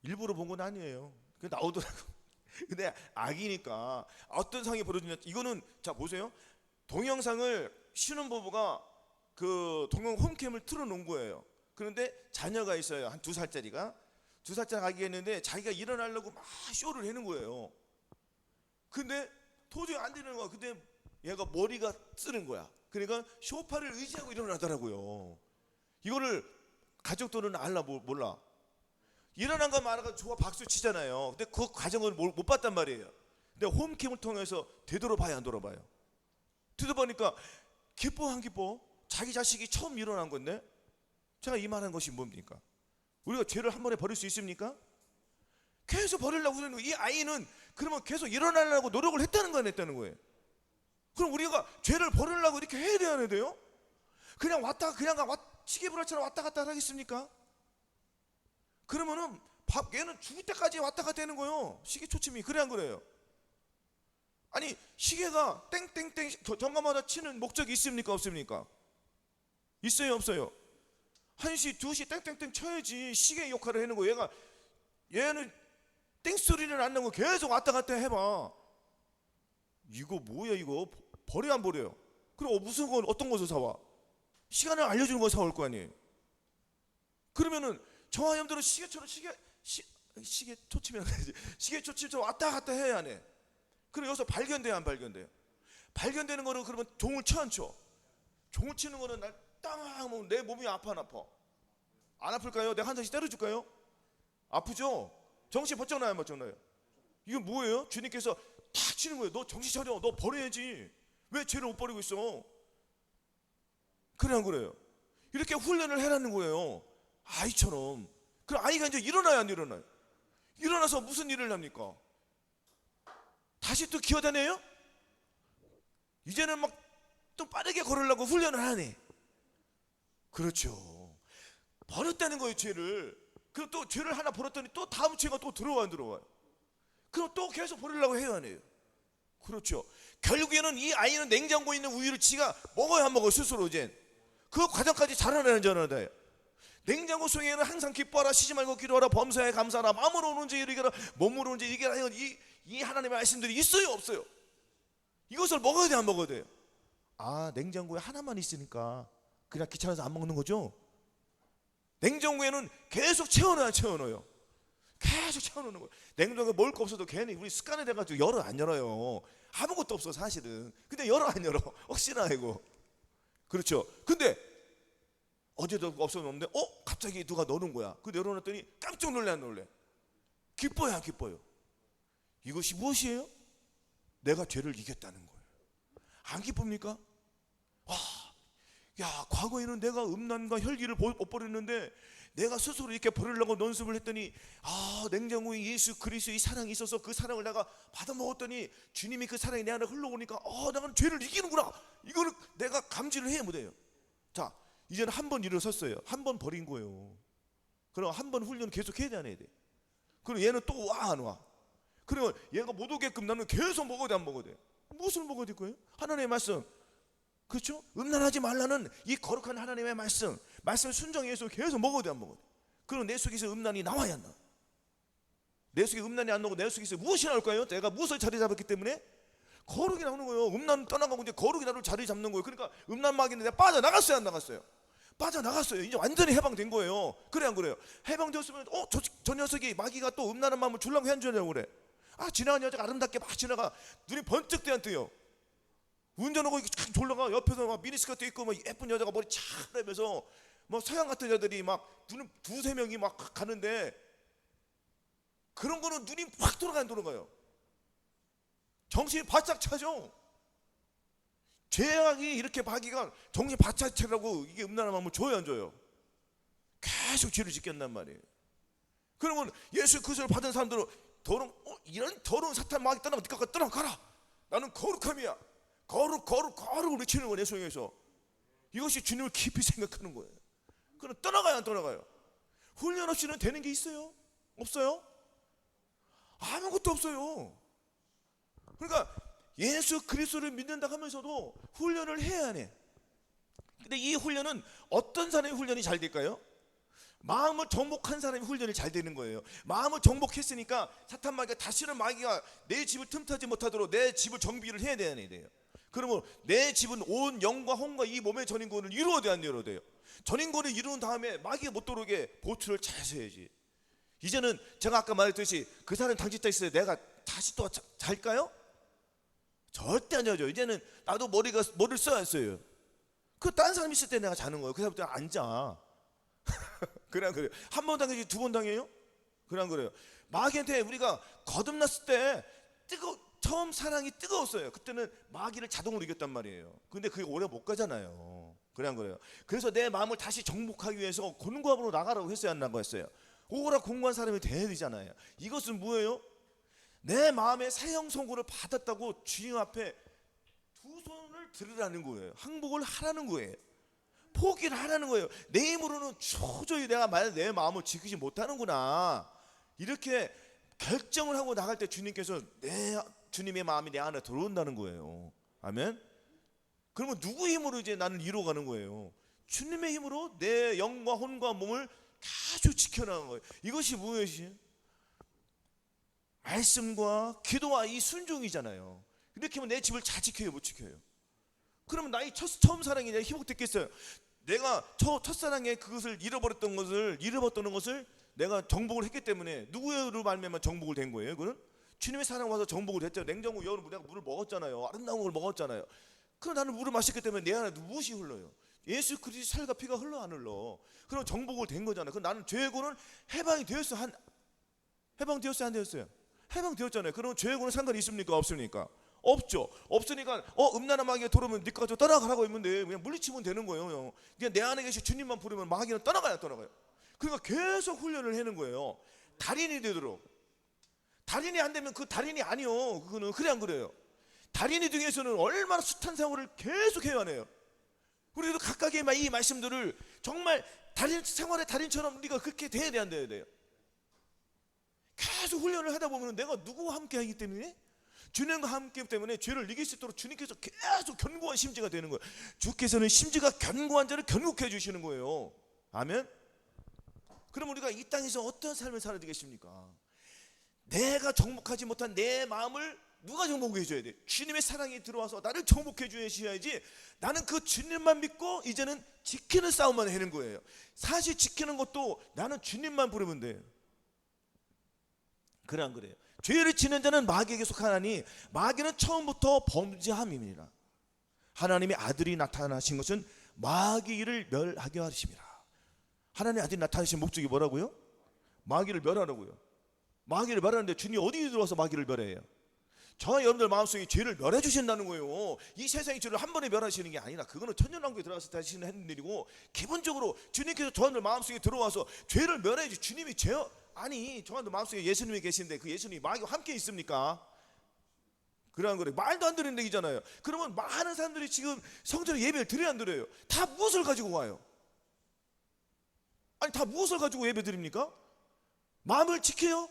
일부러 본 건 아니에요. 그 나오더라고. 근데 악이니까 어떤 상황이 벌어지냐, 이거는 자 보세요. 동영상을 신혼부부가 그 동영 홈캠을 틀어놓은 거예요. 그런데 자녀가 있어요. 한 2살짜리가 2살짜리 아기가 있는데 자기가 일어나려고 막 쇼를 하는 거예요. 근데 도저히 안 되는 거야. 근데 얘가 머리가 쓰는 거야. 그러니까 쇼파를 의지하고 일어나더라고요. 이거를 가족들은 알라 몰라. 일어난 거 말아가 좋아 박수 치잖아요. 근데 그 과정을 못 봤단 말이에요. 근데 홈캠을 통해서 되돌아봐야 안 돌아봐요. 되돌아보니까 기뻐 안 기뻐? 자기 자식이 처음 일어난 건데 제가 이 말한 것이 뭡니까? 우리가 죄를 한 번에 버릴 수 있습니까? 계속 버리려고 하는 거예요. 이 아이는 그러면 계속 일어나려고 노력을 했다는 거 안 했다는 거예요. 그럼 우리가 죄를 버리려고 이렇게 해야 돼요? 그냥 왔다가 그냥 시계불알처럼 왔다 갔다 하겠습니까? 그러면은 얘는 죽을 때까지 왔다 갔다 하는 거예요. 시계 초침이. 그래 안 그래요? 아니 시계가 땡땡땡 정감마다 치는 목적이 있습니까 없습니까? 있어요 없어요? 1시 2시 땡땡땡 쳐야지 시계 역할을 하는 거예요. 얘는 땡소리를 안 나고 계속 왔다 갔다 해봐. 이거 뭐야 이거? 버려 안 버려요? 그럼 무슨 걸 어떤 것을 사와? 시간을 알려주는 거 사올 거 아니에요? 그러면은 저와 여러분들은 시계처럼 시계 초침이라고 해야지. 시계 초침처럼 왔다 갔다 해야 하네. 그럼 여기서 발견돼요 안 발견돼요? 발견되는 거는 그러면 종을 쳐 안 쳐? 종을 치는 거는 날 땅 하면 내 몸이 아파 안 아파? 안 아플까요? 내가 한 대씩 때려줄까요? 아프죠? 정신 번쩍 나요 안 번쩍 나요? 이거 뭐예요? 주님께서 탁 치는 거예요. 너 정신 차려. 너 버려야지. 왜 죄를 못 버리고 있어? 그래 안 그래요? 이렇게 훈련을 해라는 거예요. 아이처럼. 그럼 아이가 이제 일어나요 안 일어나요? 일어나서 무슨 일을 합니까? 다시 또 기어다녀요? 이제는 막 또 빠르게 걸으려고 훈련을 하네. 그렇죠. 버렸다는 거예요 죄를. 그럼 또 죄를 하나 버렸더니 또 다음 죄가 또 들어와 안 들어와요? 그럼 또 계속 버리려고 해야 하네요. 그렇죠. 결국에는 이 아이는 냉장고에 있는 우유를 지가 먹어야 안 먹어요 스스로. 이제 그 과정까지 자라나는 자라나요. 냉장고 속에는 항상 기뻐하라, 쉬지 말고 기도하라, 범사에 감사하라, 마음으로 오는 죄 이기라, 몸으로 오는 죄 이기라. 이 하나님의 말씀들이 있어요 없어요? 이것을 먹어야 돼 안 먹어야 돼요? 아 냉장고에 하나만 있으니까 그냥 귀찮아서 안 먹는 거죠? 냉장고에는 계속 채워넣어요. 계속 채워놓는 거예요. 냉장고에 먹을 거 없어도 괜히 우리 습관이 돼가지고 열어 안 열어요. 아무것도 없어 사실은. 근데 열어 안 열어? 혹시나 이거. 그렇죠. 근데 어제도 없었는데 갑자기 누가 넣는 거야. 그 열어놨더니 깜짝 놀래 안 놀래? 기뻐요 안 기뻐요? 이것이 무엇이에요? 내가 죄를 이겼다는 거예요. 안 기쁩니까? 야 과거에는 내가 음란과 혈기를 못 버렸는데 내가 스스로 이렇게 버리려고 논습을 했더니 냉장고에 예수 그리스도의 사랑이 있어서 그 사랑을 내가 받아 먹었더니 주님이 그 사랑이 내 안에 흘러오니까 내가 죄를 이기는구나. 이거는 내가 감지를 해야 못해요. 자 이제는 한 번 일어섰어요. 한 번 버린 거예요. 그럼 한 번 훈련 계속 해야 돼 안 해야 돼? 그럼 얘는 또 와 안 와? 그러면 얘가 못 오게끔 나는 계속 먹어야 돼 안 먹어야 돼? 무엇을 먹어야 될 거예요? 하나님의 말씀. 그렇죠? 음란하지 말라는 이 거룩한 하나님의 말씀을 순종해서 계속 먹어야 돼 안 먹어야 돼? 그럼 내 속에서 음란이 나와야 안 나와? 내 속에 음란이 안 나오고 내 속에서 무엇이 나올까요? 내가 무엇을 자리 잡았기 때문에 거룩이 나오는 거예요. 음란 떠나가고 이제 거룩이 나를 자리 잡는 거예요. 그러니까 음란 마귀는 내가 빠져나갔어요, 안 나갔어요? 빠져나갔어요. 이제 완전히 해방된 거예요. 그래 안 그래요? 해방되었으면 저 녀석이 마귀가 또 음란한 마음을 주려고 한 줄이냐고 그래. 지나가는 여자가 아름답게 막 지나가. 눈이 번쩍 뜨안뜨요. 운전하고 쫙 졸라가. 옆에서 막 미니스커트 입고 막 예쁜 여자가 머리 착 내면서 뭐 서양 같은 여자들이 막 눈 두세 명이 막 가는데, 그런 거는 눈이 확 돌아가요. 정신이 바짝 차죠. 죄악이 이렇게 마귀가 정신 바짝 차라고 이게 음란한 마음을 줘요, 안 줘요? 계속 죄를 짓겠단 말이에요. 그러면 예수 그리스도를 받은 사람들은 이런 더러운 사탄 마귀 떠나가라. 나는 거룩함이야. 거룩을 외치는 거예요, 내 속에서. 이것이 주님을 깊이 생각하는 거예요. 그럼 떠나가요, 안 떠나가요? 훈련 없이는 되는 게 있어요? 없어요? 아무것도 없어요. 그러니까 예수 그리스도를 믿는다 하면서도 훈련을 해야 하네. 근데 이 훈련은 어떤 사람의 훈련이 잘 될까요? 마음을 정복한 사람이 훈련이 잘 되는 거예요. 마음을 정복했으니까 사탄 마귀가 다시는 마귀가 내 집을 틈타지 못하도록 내 집을 정비를 해야 돼요. 그러면 내 집은 온 영과 혼과 이 몸의 전인권을 이루어야 돼, 안 이루어야 돼요? 전인권을 이룬 다음에 마귀가 못 들어오게 보초를 잘 서야지. 이제는 제가 아까 말했듯이 그 사람 당직자 있어요. 내가 다시 또 잘까요? 절대 안 자죠. 이제는 나도 머리를 써야 했어요. 딴 사람 있을 때 내가 자는 거예요. 그 사람부터 안 자. 그래 안 그래요? 한 번 당해지 두 번 당해요? 그래 안 그래요? 마귀한테 우리가 거듭났을 때 처음 사랑이 뜨거웠어요. 그때는 마귀를 자동으로 이겼단 말이에요. 근데 그게 오래 못 가잖아요. 그래 안 그래요? 그래서 내 마음을 다시 정복하기 위해서 공부하러 나가라고 했어요, 안 나가고 했어요? 오라 공부한 사람이 돼야 되잖아요. 이것은 뭐예요? 내 마음에 새 영성고를 받았다고 주님 앞에 두 손을 들으라는 거예요. 항복을 하라는 거예요. 포기를 하라는 거예요. 내 힘으로는 도저히 내가 내 마음을 지키지 못하는구나, 이렇게 결정을 하고 나갈 때 주님께서 주님의 마음이 내 안에 들어온다는 거예요. 아멘. 그러면 누구 힘으로 이제 나는 이루어가는 거예요? 주님의 힘으로 내 영과 혼과 몸을 아주 지켜나가는 거예요. 이것이 무엇이에요? 말씀과 기도와 이 순종이잖아요. 이렇게 하면 내 집을 잘 지켜요, 못 지켜요? 그러면 나의 처음 사랑이 내가 희복됐겠어요? 내가 첫사랑에 그것을 잃어버렸던 것을 내가 정복을 했기 때문에 누구로 말미암아 정복을 된 거예요? 그는 주님의 사랑 와서 정복을 했잖아요. 냉장고 열어 내가 물을 먹었잖아요. 아름다운 걸 먹었잖아요. 그럼 나는 물을 마셨기 때문에 내 안에 무엇이 흘러요? 예수 그리스도 살과 피가 흘러 안 흘러? 그럼 정복을 된 거잖아요. 그럼 나는 죄고는 해방이 되었어요? 해방되었어요, 안 되었어요? 해방되었잖아요. 그럼 죄고는 상관이 있습니까, 없습니까? 없죠. 없으니까 음란한 마귀가 들어오면 니가 저 떠나가라고 했는데 그냥 물리치면 되는 거예요. 그냥 내 안에 계신 주님만 부르면 마귀는 떠나가요. 그러니까 계속 훈련을 하는 거예요. 달인이 되도록. 달인이 안 되면 그 달인이 아니요. 그거는 그래 안 그래요? 달인이 등에서는 얼마나 숱한 세월을 계속 해야 하네요. 우리도 각각의 이 말씀들을 정말 달인 생활의 달인처럼 우리가 그렇게 돼야 돼, 안 돼야 돼요? 계속 훈련을 하다 보면 내가 누구와 함께 하기 때문에, 주님과 함께 때문에 죄를 이길 수 있도록 주님께서 계속 견고한 심지가 되는 거예요. 주께서는 심지가 견고한 자를 견고해 주시는 거예요. 아멘. 그럼 우리가 이 땅에서 어떤 삶을 살아야 되겠습니까? 내가 정복하지 못한 내 마음을 누가 정복해 줘야 돼? 주님의 사랑이 들어와서 나를 정복해 주셔야지. 나는 그 주님만 믿고 이제는 지키는 싸움만 하는 거예요. 사실 지키는 것도 나는 주님만 부르면 돼요. 그래 안 그래요? 죄를 지는 자는 마귀에게 속하나니 마귀는 처음부터 범죄함입니다. 하나님의 아들이 나타나신 것은 마귀를 멸하게 하심이라. 하나님의 아들이 나타나신 목적이 뭐라고요? 마귀를 멸하라고요. 마귀를 멸하는데 주님이 어디 들어와서 마귀를 멸해요? 저와 여러분들 마음속에 죄를 멸해 주신다는 거예요. 이 세상의 죄를 한 번에 멸하시는 게 아니라 그거는 천년왕국에 들어가서 다시는 하는 일이고, 기본적으로 주님께서 저와 마음속에 들어와서 죄를 멸해 주. 주님이 아니 저한테 마음속에 예수님이 계신데 그 예수님이 마귀와 함께 있습니까? 그러한 거래. 말도 안 되는 얘기잖아요. 그러면 많은 사람들이 지금 성전에 예배를 드려야 안 드려요? 다 무엇을 가지고 와요? 아니 다 무엇을 가지고 예배 드립니까? 마음을 지켜요?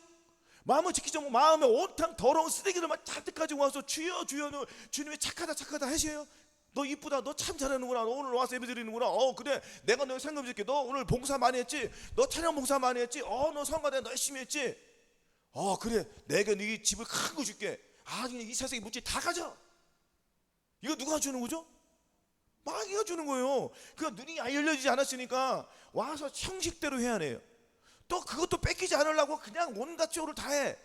마음을 지키지 않고 마음에 온통 더러운 쓰레기들만 잔뜩 가지고 와서 주여 주여 주님이 착하다 하셔요? 너 이쁘다, 너 참 잘하는구나, 너 오늘 와서 예배 드리는구나, 그래 내가 너 상금 줄게, 너 오늘 봉사 많이 했지, 너 찬양 봉사 많이 했지, 너 성가대 너 열심히 했지, 그래 내가 네 집을 큰 거 줄게, 이 세상에 묻지 다 가져. 이거 누가 주는 거죠? 마귀가 주는 거예요. 그러니까 눈이 열려지지 않았으니까 와서 형식대로 해야 해요. 또 그것도 뺏기지 않으려고 그냥 온갖 쪽으로 다 해.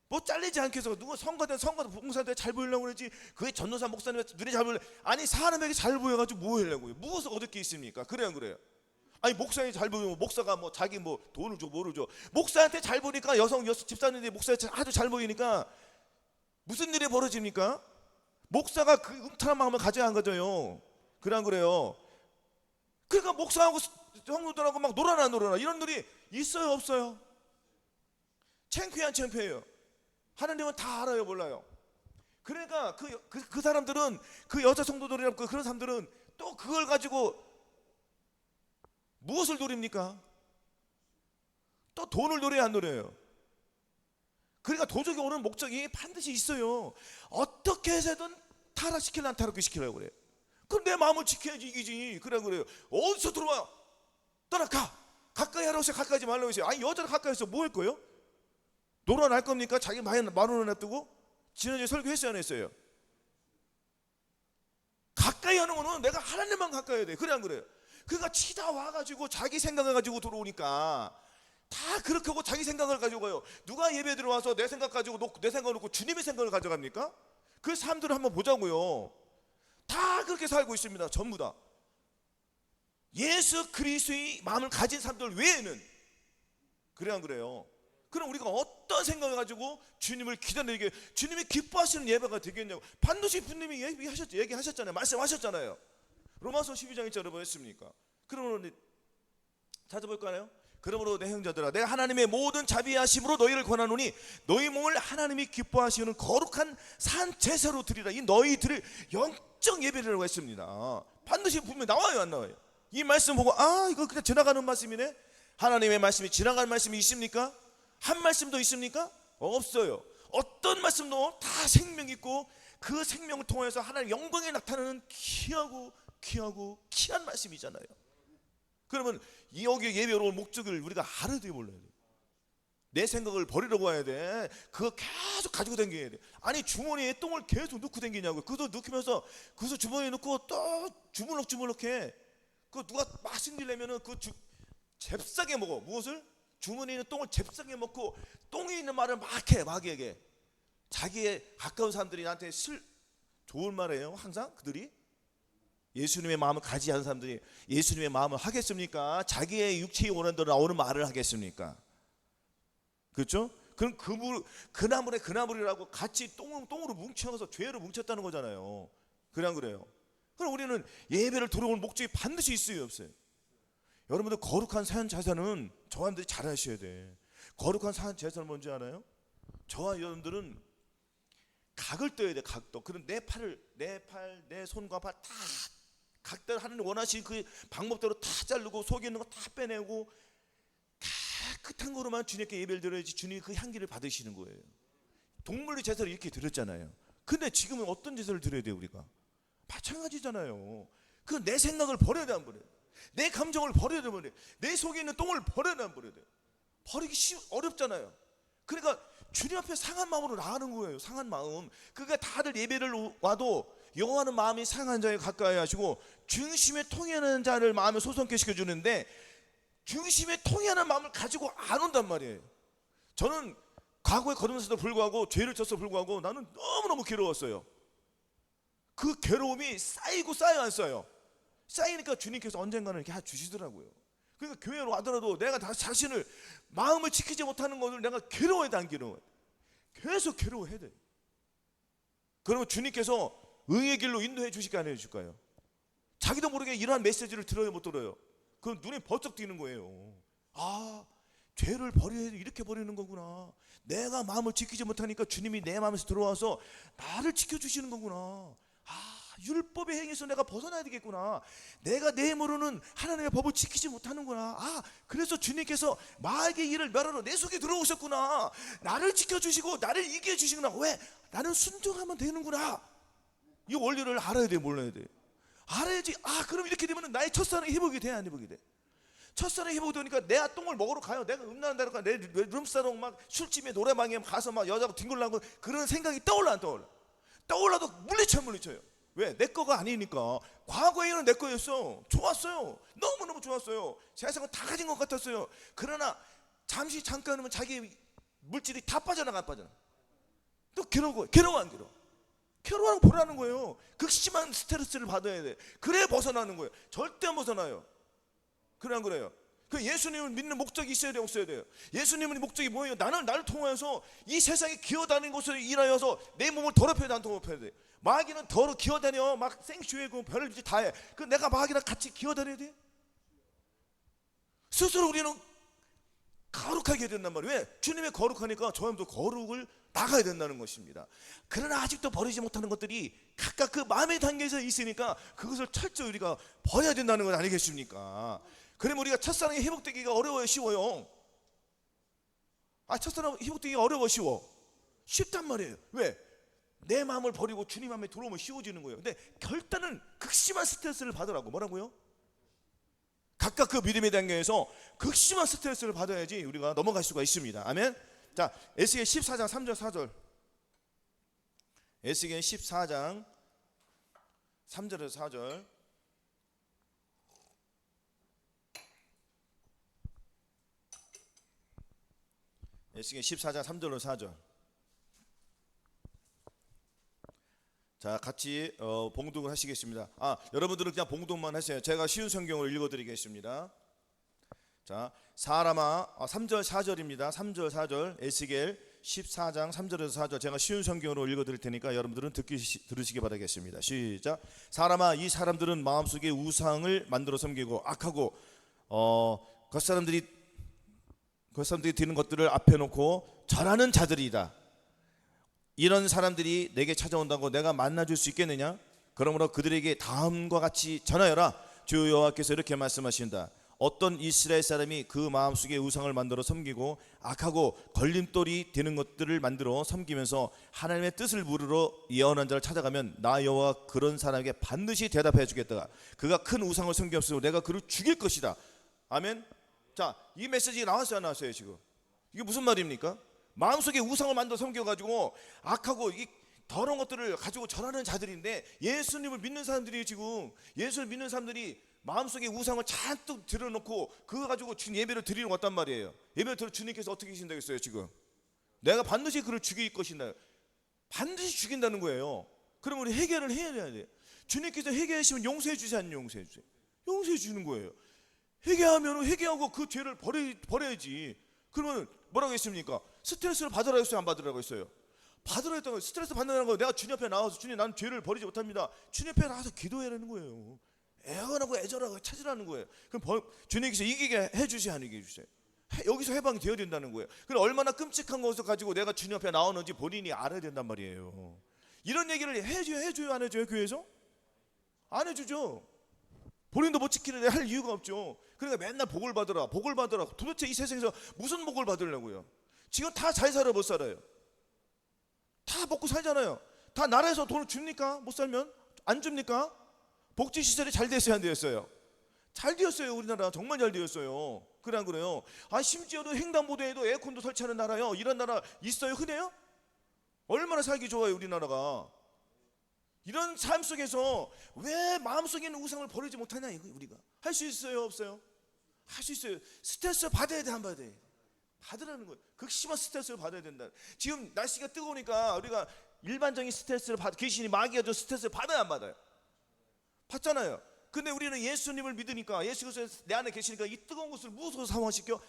뭐 잘리지 않게 해서 누가 선거든 봉사한테 잘 보이려고 그러지. 그게 전도사 목사님 눈에 잘 보이려. 아니 사람에게 잘 보여가지고 뭐 하려고요? 무엇을 얻을 게 있습니까? 그래요 안 그래요? 아니 목사님 잘 보이면 목사가 뭐 자기 뭐 돈을 줘 뭐를 줘. 목사한테 잘 보니까 여성 집사님들이 목사한테 아주 잘 보이니까 무슨 일이 벌어집니까? 목사가 그 음탕한 마음을 가져야 안 가져요. 그래 안 그래요? 그러니까 목사하고 성도들하고 막 놀아나 이런 일이 있어요 없어요? 창피해요? 하나님은 다 알아요 몰라요? 그러니까 그 사람들은 그 여자 성도들이나 그런 사람들은 또 그걸 가지고 무엇을 노립니까? 또 돈을 노려야 안 노려요? 그러니까 도적이 오는 목적이 반드시 있어요. 어떻게 해서든 타락시키려면 안 타락시키려고 그래요. 그럼 내 마음을 지켜야지 이기지. 그래요. 어디서 들어와? 떠나가. 가까이 하라고 해서 가까이 하지 말라고 해서. 아니 여자를 가까이 해서 뭐 할 거예요? 놀아날 겁니까? 자기 마누라 놔두고? 지난주에 설교했어요 안 했어요? 가까이 하는 거는 내가 하나님만 가까이 해야 돼. 그래 안 그래요? 그러니까 치다 와가지고 자기 생각을 가지고 들어오니까 다 그렇게 하고 자기 생각을 가지고 가요. 누가 예배 들어와서 내 생각 가지고 내 생각을 놓고 주님의 생각을 가져갑니까? 그 사람들을 한번 보자고요. 다 그렇게 살고 있습니다. 전부 다. 예수 그리스도의 마음을 가진 사람들 외에는. 그래 안 그래요? 그럼 우리가 어떤 생각을 가지고 주님을 기다리게, 주님이 기뻐하시는 예배가 되겠냐고. 반드시 주님이 얘기하셨잖아요. 말씀하셨잖아요. 로마서 12장 1절에 뭐 했습니까? 그러므로 찾아볼까요? 그러므로 내 형제들아, 내가 하나님의 모든 자비하심으로 너희를 권하노니 너희 몸을 하나님이 기뻐하시는 거룩한 산 제사로 드리라. 이 너희들을 영적 예배라고 했습니다. 반드시 분명히 나와요 안 나와요? 이 말씀 보고 이거 그냥 지나가는 말씀이네. 하나님의 말씀이 지나가는 말씀이 있습니까? 한 말씀도 있습니까? 없어요. 어떤 말씀도 다 생명 있고 그 생명을 통해서 하나님 영광에 나타나는 귀한 말씀이잖아요. 그러면 여기 예배로 온 목적을 우리가 알아야 돼 몰라야 돼. 내 생각을 버리려고 해야 돼. 그거 계속 가지고 다녀야 돼. 아니 주머니에 똥을 계속 넣고 다니냐고요. 그것도 넣으면서 그것도 주머니에 넣고 또 주물럭해. 그 누가 맛있는 일 내면은 잽싸게 먹어. 무엇을? 주머니에 있는 똥을 잽싸게 먹고 똥에 있는 말을 막 해. 마귀에게. 자기의 가까운 사람들이 나한테 좋은 말이에요. 항상 그들이. 예수님의 마음을 가지 않은 사람들이 예수님의 마음을 하겠습니까? 자기의 육체의 원한대로 나오는 말을 하겠습니까? 그렇죠? 그럼 그나물이라고 같이 똥으로 뭉쳐서 죄로 뭉쳤다는 거잖아요. 그래 안 그래요? 그럼 우리는 예배를 들어올 목적이 반드시 있어요 없어요? 여러분들 거룩한 산 제사는 저한들이 잘 하셔야 돼. 거룩한 산 제사는 뭔지 알아요? 저와 여러분들은 각을 떠야 돼. 각도. 그럼 내 손과 발 다 각대로 하나님 원하시는 그 방법대로 다 자르고 속에 있는 거 다 빼내고 깨끗한 거로만 주님께 예배를 드려야지 주님이 그 향기를 받으시는 거예요. 동물의 제사를 이렇게 드렸잖아요. 근데 지금은 어떤 제사를 드려야 돼요 우리가? 마찬가지잖아요. 그 내 생각을 버려야 돼 안 버려야 돼? 내 감정을 버려야 돼 버려야 돼? 내 속에 있는 똥을 버려야 돼 안 버려야 돼? 버리기 어렵잖아요. 그러니까 주님 앞에 상한 마음으로 나가는 거예요. 상한 마음. 그러니까 다들 예배를 와도 여호와는 마음이 상한 자에 가까이 하시고 중심에 통하는 자를 마음을 소성케 시켜주는데 중심에 통하는 마음을 가지고 안 온단 말이에요. 저는 과거에 거듭났어도 불구하고 죄를 졌어도 불구하고 나는 너무너무 괴로웠어요. 그 괴로움이 쌓이고 쌓여 안 쌓여. 쌓이니까 주님께서 언젠가는 이렇게 주시더라고요. 그러니까 교회로 와더라도 내가 자신을 마음을 지키지 못하는 것을 내가 괴로워야 돼 안 괴로워야 돼? 계속 괴로워해야 돼. 그러면 주님께서 의의 길로 인도해 주실까 안 해주실까요? 자기도 모르게 이러한 메시지를 들어요 못 들어요? 그럼 눈에 번쩍 뜨는 거예요. 죄를 버려야 이렇게 버리는 거구나. 내가 마음을 지키지 못하니까 주님이 내 마음에서 들어와서 나를 지켜주시는 거구나. 율법의 행위에서 내가 벗어나야 되겠구나. 내가 내 힘으로는 하나님의 법을 지키지 못하는구나. 그래서 주님께서 마귀의 일을 멸하러 내 속에 들어오셨구나. 나를 지켜주시고 나를 이겨주시구나. 왜? 나는 순종하면 되는구나. 이 원리를 알아야 돼 몰라야 돼? 알아야지. 그럼 이렇게 되면 나의 첫사랑이 회복이 돼 안 회복이 돼? 첫사랑이 회복되니까 내가 똥을 먹으러 가요. 내가 음란한다니까 내 룸사롱 막 술집에 노래방에 가서 막 여자하고 뒹굴라고 그런 생각이 떠올라 안 떠올라? 떠올라도 물리쳐요. 왜? 내 거가 아니니까. 과거에는 내 거였어. 좋았어요. 너무너무 좋았어요. 세상은 다 가진 것 같았어요. 그러나 잠깐이면 자기 물질이 다 빠져나가. 또 괴로워 안 괴로워? 괴로워하는 보라는 거예요. 극심한 스트레스를 받아야 돼. 그래 벗어나는 거예요. 절대 안 벗어나요. 그래 안 그래요? 그 예수님을 믿는 목적이 있어야 돼요, 없어야 돼요? 예수님의 목적이 뭐예요? 나를 통하여서 이 세상에 기어다니는 곳을 일하여서 내 몸을 더럽혀야 돼, 안 더럽혀야 돼? 마귀는 기어다녀. 막 생쇼해고 별짓 다 해. 그 내가 마귀랑 같이 기어다녀야 돼? 스스로 우리는 거룩하게 해야 된단 말이에요. 왜? 주님의 거룩하니까 저 사람도 거룩을 나가야 된다는 것입니다. 그러나 아직도 버리지 못하는 것들이 각각 그 마음의 단계에서 있으니까 그것을 철저히 우리가 버려야 된다는 것 아니겠습니까? 그러면 우리가 첫사랑이 회복되기가 어려워요, 쉬워요? 첫사랑 회복되기가 어려워, 쉬워? 쉽단 말이에요. 왜? 내 마음을 버리고 주님 마음에 들어오면 쉬워지는 거예요. 근데 결단은 극심한 스트레스를 받으라고. 뭐라고요? 각각 그 믿음의 단계에서 극심한 스트레스를 받아야지 우리가 넘어갈 수가 있습니다. 아멘. 자, 에스겔 14장 3절 4절. 에스겔 14장 3절에서 4절. 에스겔 14장 3절로 4절. 자, 같이 봉독을 하시겠습니다. 여러분들은 그냥 봉독만 하세요. 제가 쉬운 성경을 읽어드리겠습니다. 자, 사람아, 3절 4절입니다. 3절 4절. 에스겔 14장 3절에서 4절. 제가 쉬운 성경으로 읽어드릴 테니까 여러분들은 들으시기 바라겠습니다. 시작. 사람아, 이 사람들은 마음속에 우상을 만들어 섬기고 악하고 겉사람들이 드는 것들을 앞에 놓고 절하는 자들이다. 이런 사람들이 내게 찾아온다고 내가 만나줄 수 있겠느냐? 그러므로 그들에게 다음과 같이 전하여라. 주 여호와께서 이렇게 말씀하신다. 어떤 이스라엘 사람이 그 마음속에 우상을 만들어 섬기고 악하고 걸림돌이 되는 것들을 만들어 섬기면서 하나님의 뜻을 물으러 예언한 자를 찾아가면 나 여호와 그런 사람에게 반드시 대답해 주겠다. 그가 큰 우상을 섬겼으므로 내가 그를 죽일 것이다. 아멘. 자, 이 메시지가 나왔어요, 안 나왔어요? 지금 이게 무슨 말입니까? 마음속에 우상을 만들어 섬겨가지고 악하고 이 더러운 것들을 가지고 절하는 자들인데, 예수님을 믿는 사람들이 지금 예수를 믿는 사람들이 마음속에 우상을 잔뜩 들여놓고 그거 가지고 주님 예배를 드리는 것 같단 말이에요. 예배를 들어 주님께서 어떻게 하신다고 했어요? 지금 내가 반드시 그를 죽일 것이다. 반드시 죽인다는 거예요. 그럼 우리 해결을 해야 돼. 주님께서 해결하시면 용서해 주지 않냐? 용서해 주는 거예요. 회개하면 회개하고 그 죄를 버려야지. 그러면 뭐라고 했습니까? 스트레스를 받으라고 했어요, 안 받으라고 했어요? 받으라 했던 거예요. 스트레스 받는다는 거, 내가 주님 앞에 나와서 주님, 나는 죄를 버리지 못합니다. 주님 앞에 나와서 기도해라는 거예요. 애원하고 애절하고 찾으라는 거예요. 그럼 주님께서 이기게 해주세요, 안 이기게 해주세요? 여기서 해방이 되어야 된다는 거예요. 그럼 얼마나 끔찍한 것을 가지고 내가 주님 앞에 나오는지 본인이 알아야 된단 말이에요. 이런 얘기를 해줘요, 안 해줘요? 교회에서? 안 해주죠. 본인도 못 지키는데 할 이유가 없죠. 그러니까 맨날 복을 받으라. 도대체 이 세상에서 무슨 복을 받으려고요? 지금 다 잘 살아, 못 살아요? 다 먹고 살잖아요. 다 나라에서 돈을 줍니까? 못 살면? 안 줍니까? 복지시설이 잘 됐어요, 안 되었어요? 잘 되었어요. 우리나라 정말 잘 되었어요. 그래 안 그래요? 심지어도 횡단보도에도 에어컨도 설치하는 나라요. 이런 나라 있어요? 흔해요? 얼마나 살기 좋아요, 우리나라가. 이런 삶 속에서 왜 마음속에 있는 우상을 버리지 못하냐, 이거 우리가. 할 수 있어요, 없어요? 할 수 있어요. 스트레스 받아야 돼, 안 받아야 돼? 받으라는 거예요. 극심한 스트레스를 받아야 된다. 지금 날씨가 뜨거우니까 우리가 일반적인 스트레스를 귀신이 마귀가 준 스트레스를 받아야 안 받아요? 받잖아요. 근데 우리는 예수님을 믿으니까, 예수께서 내 안에 계시니까 이 뜨거운 것을 무엇으로 상황시켜?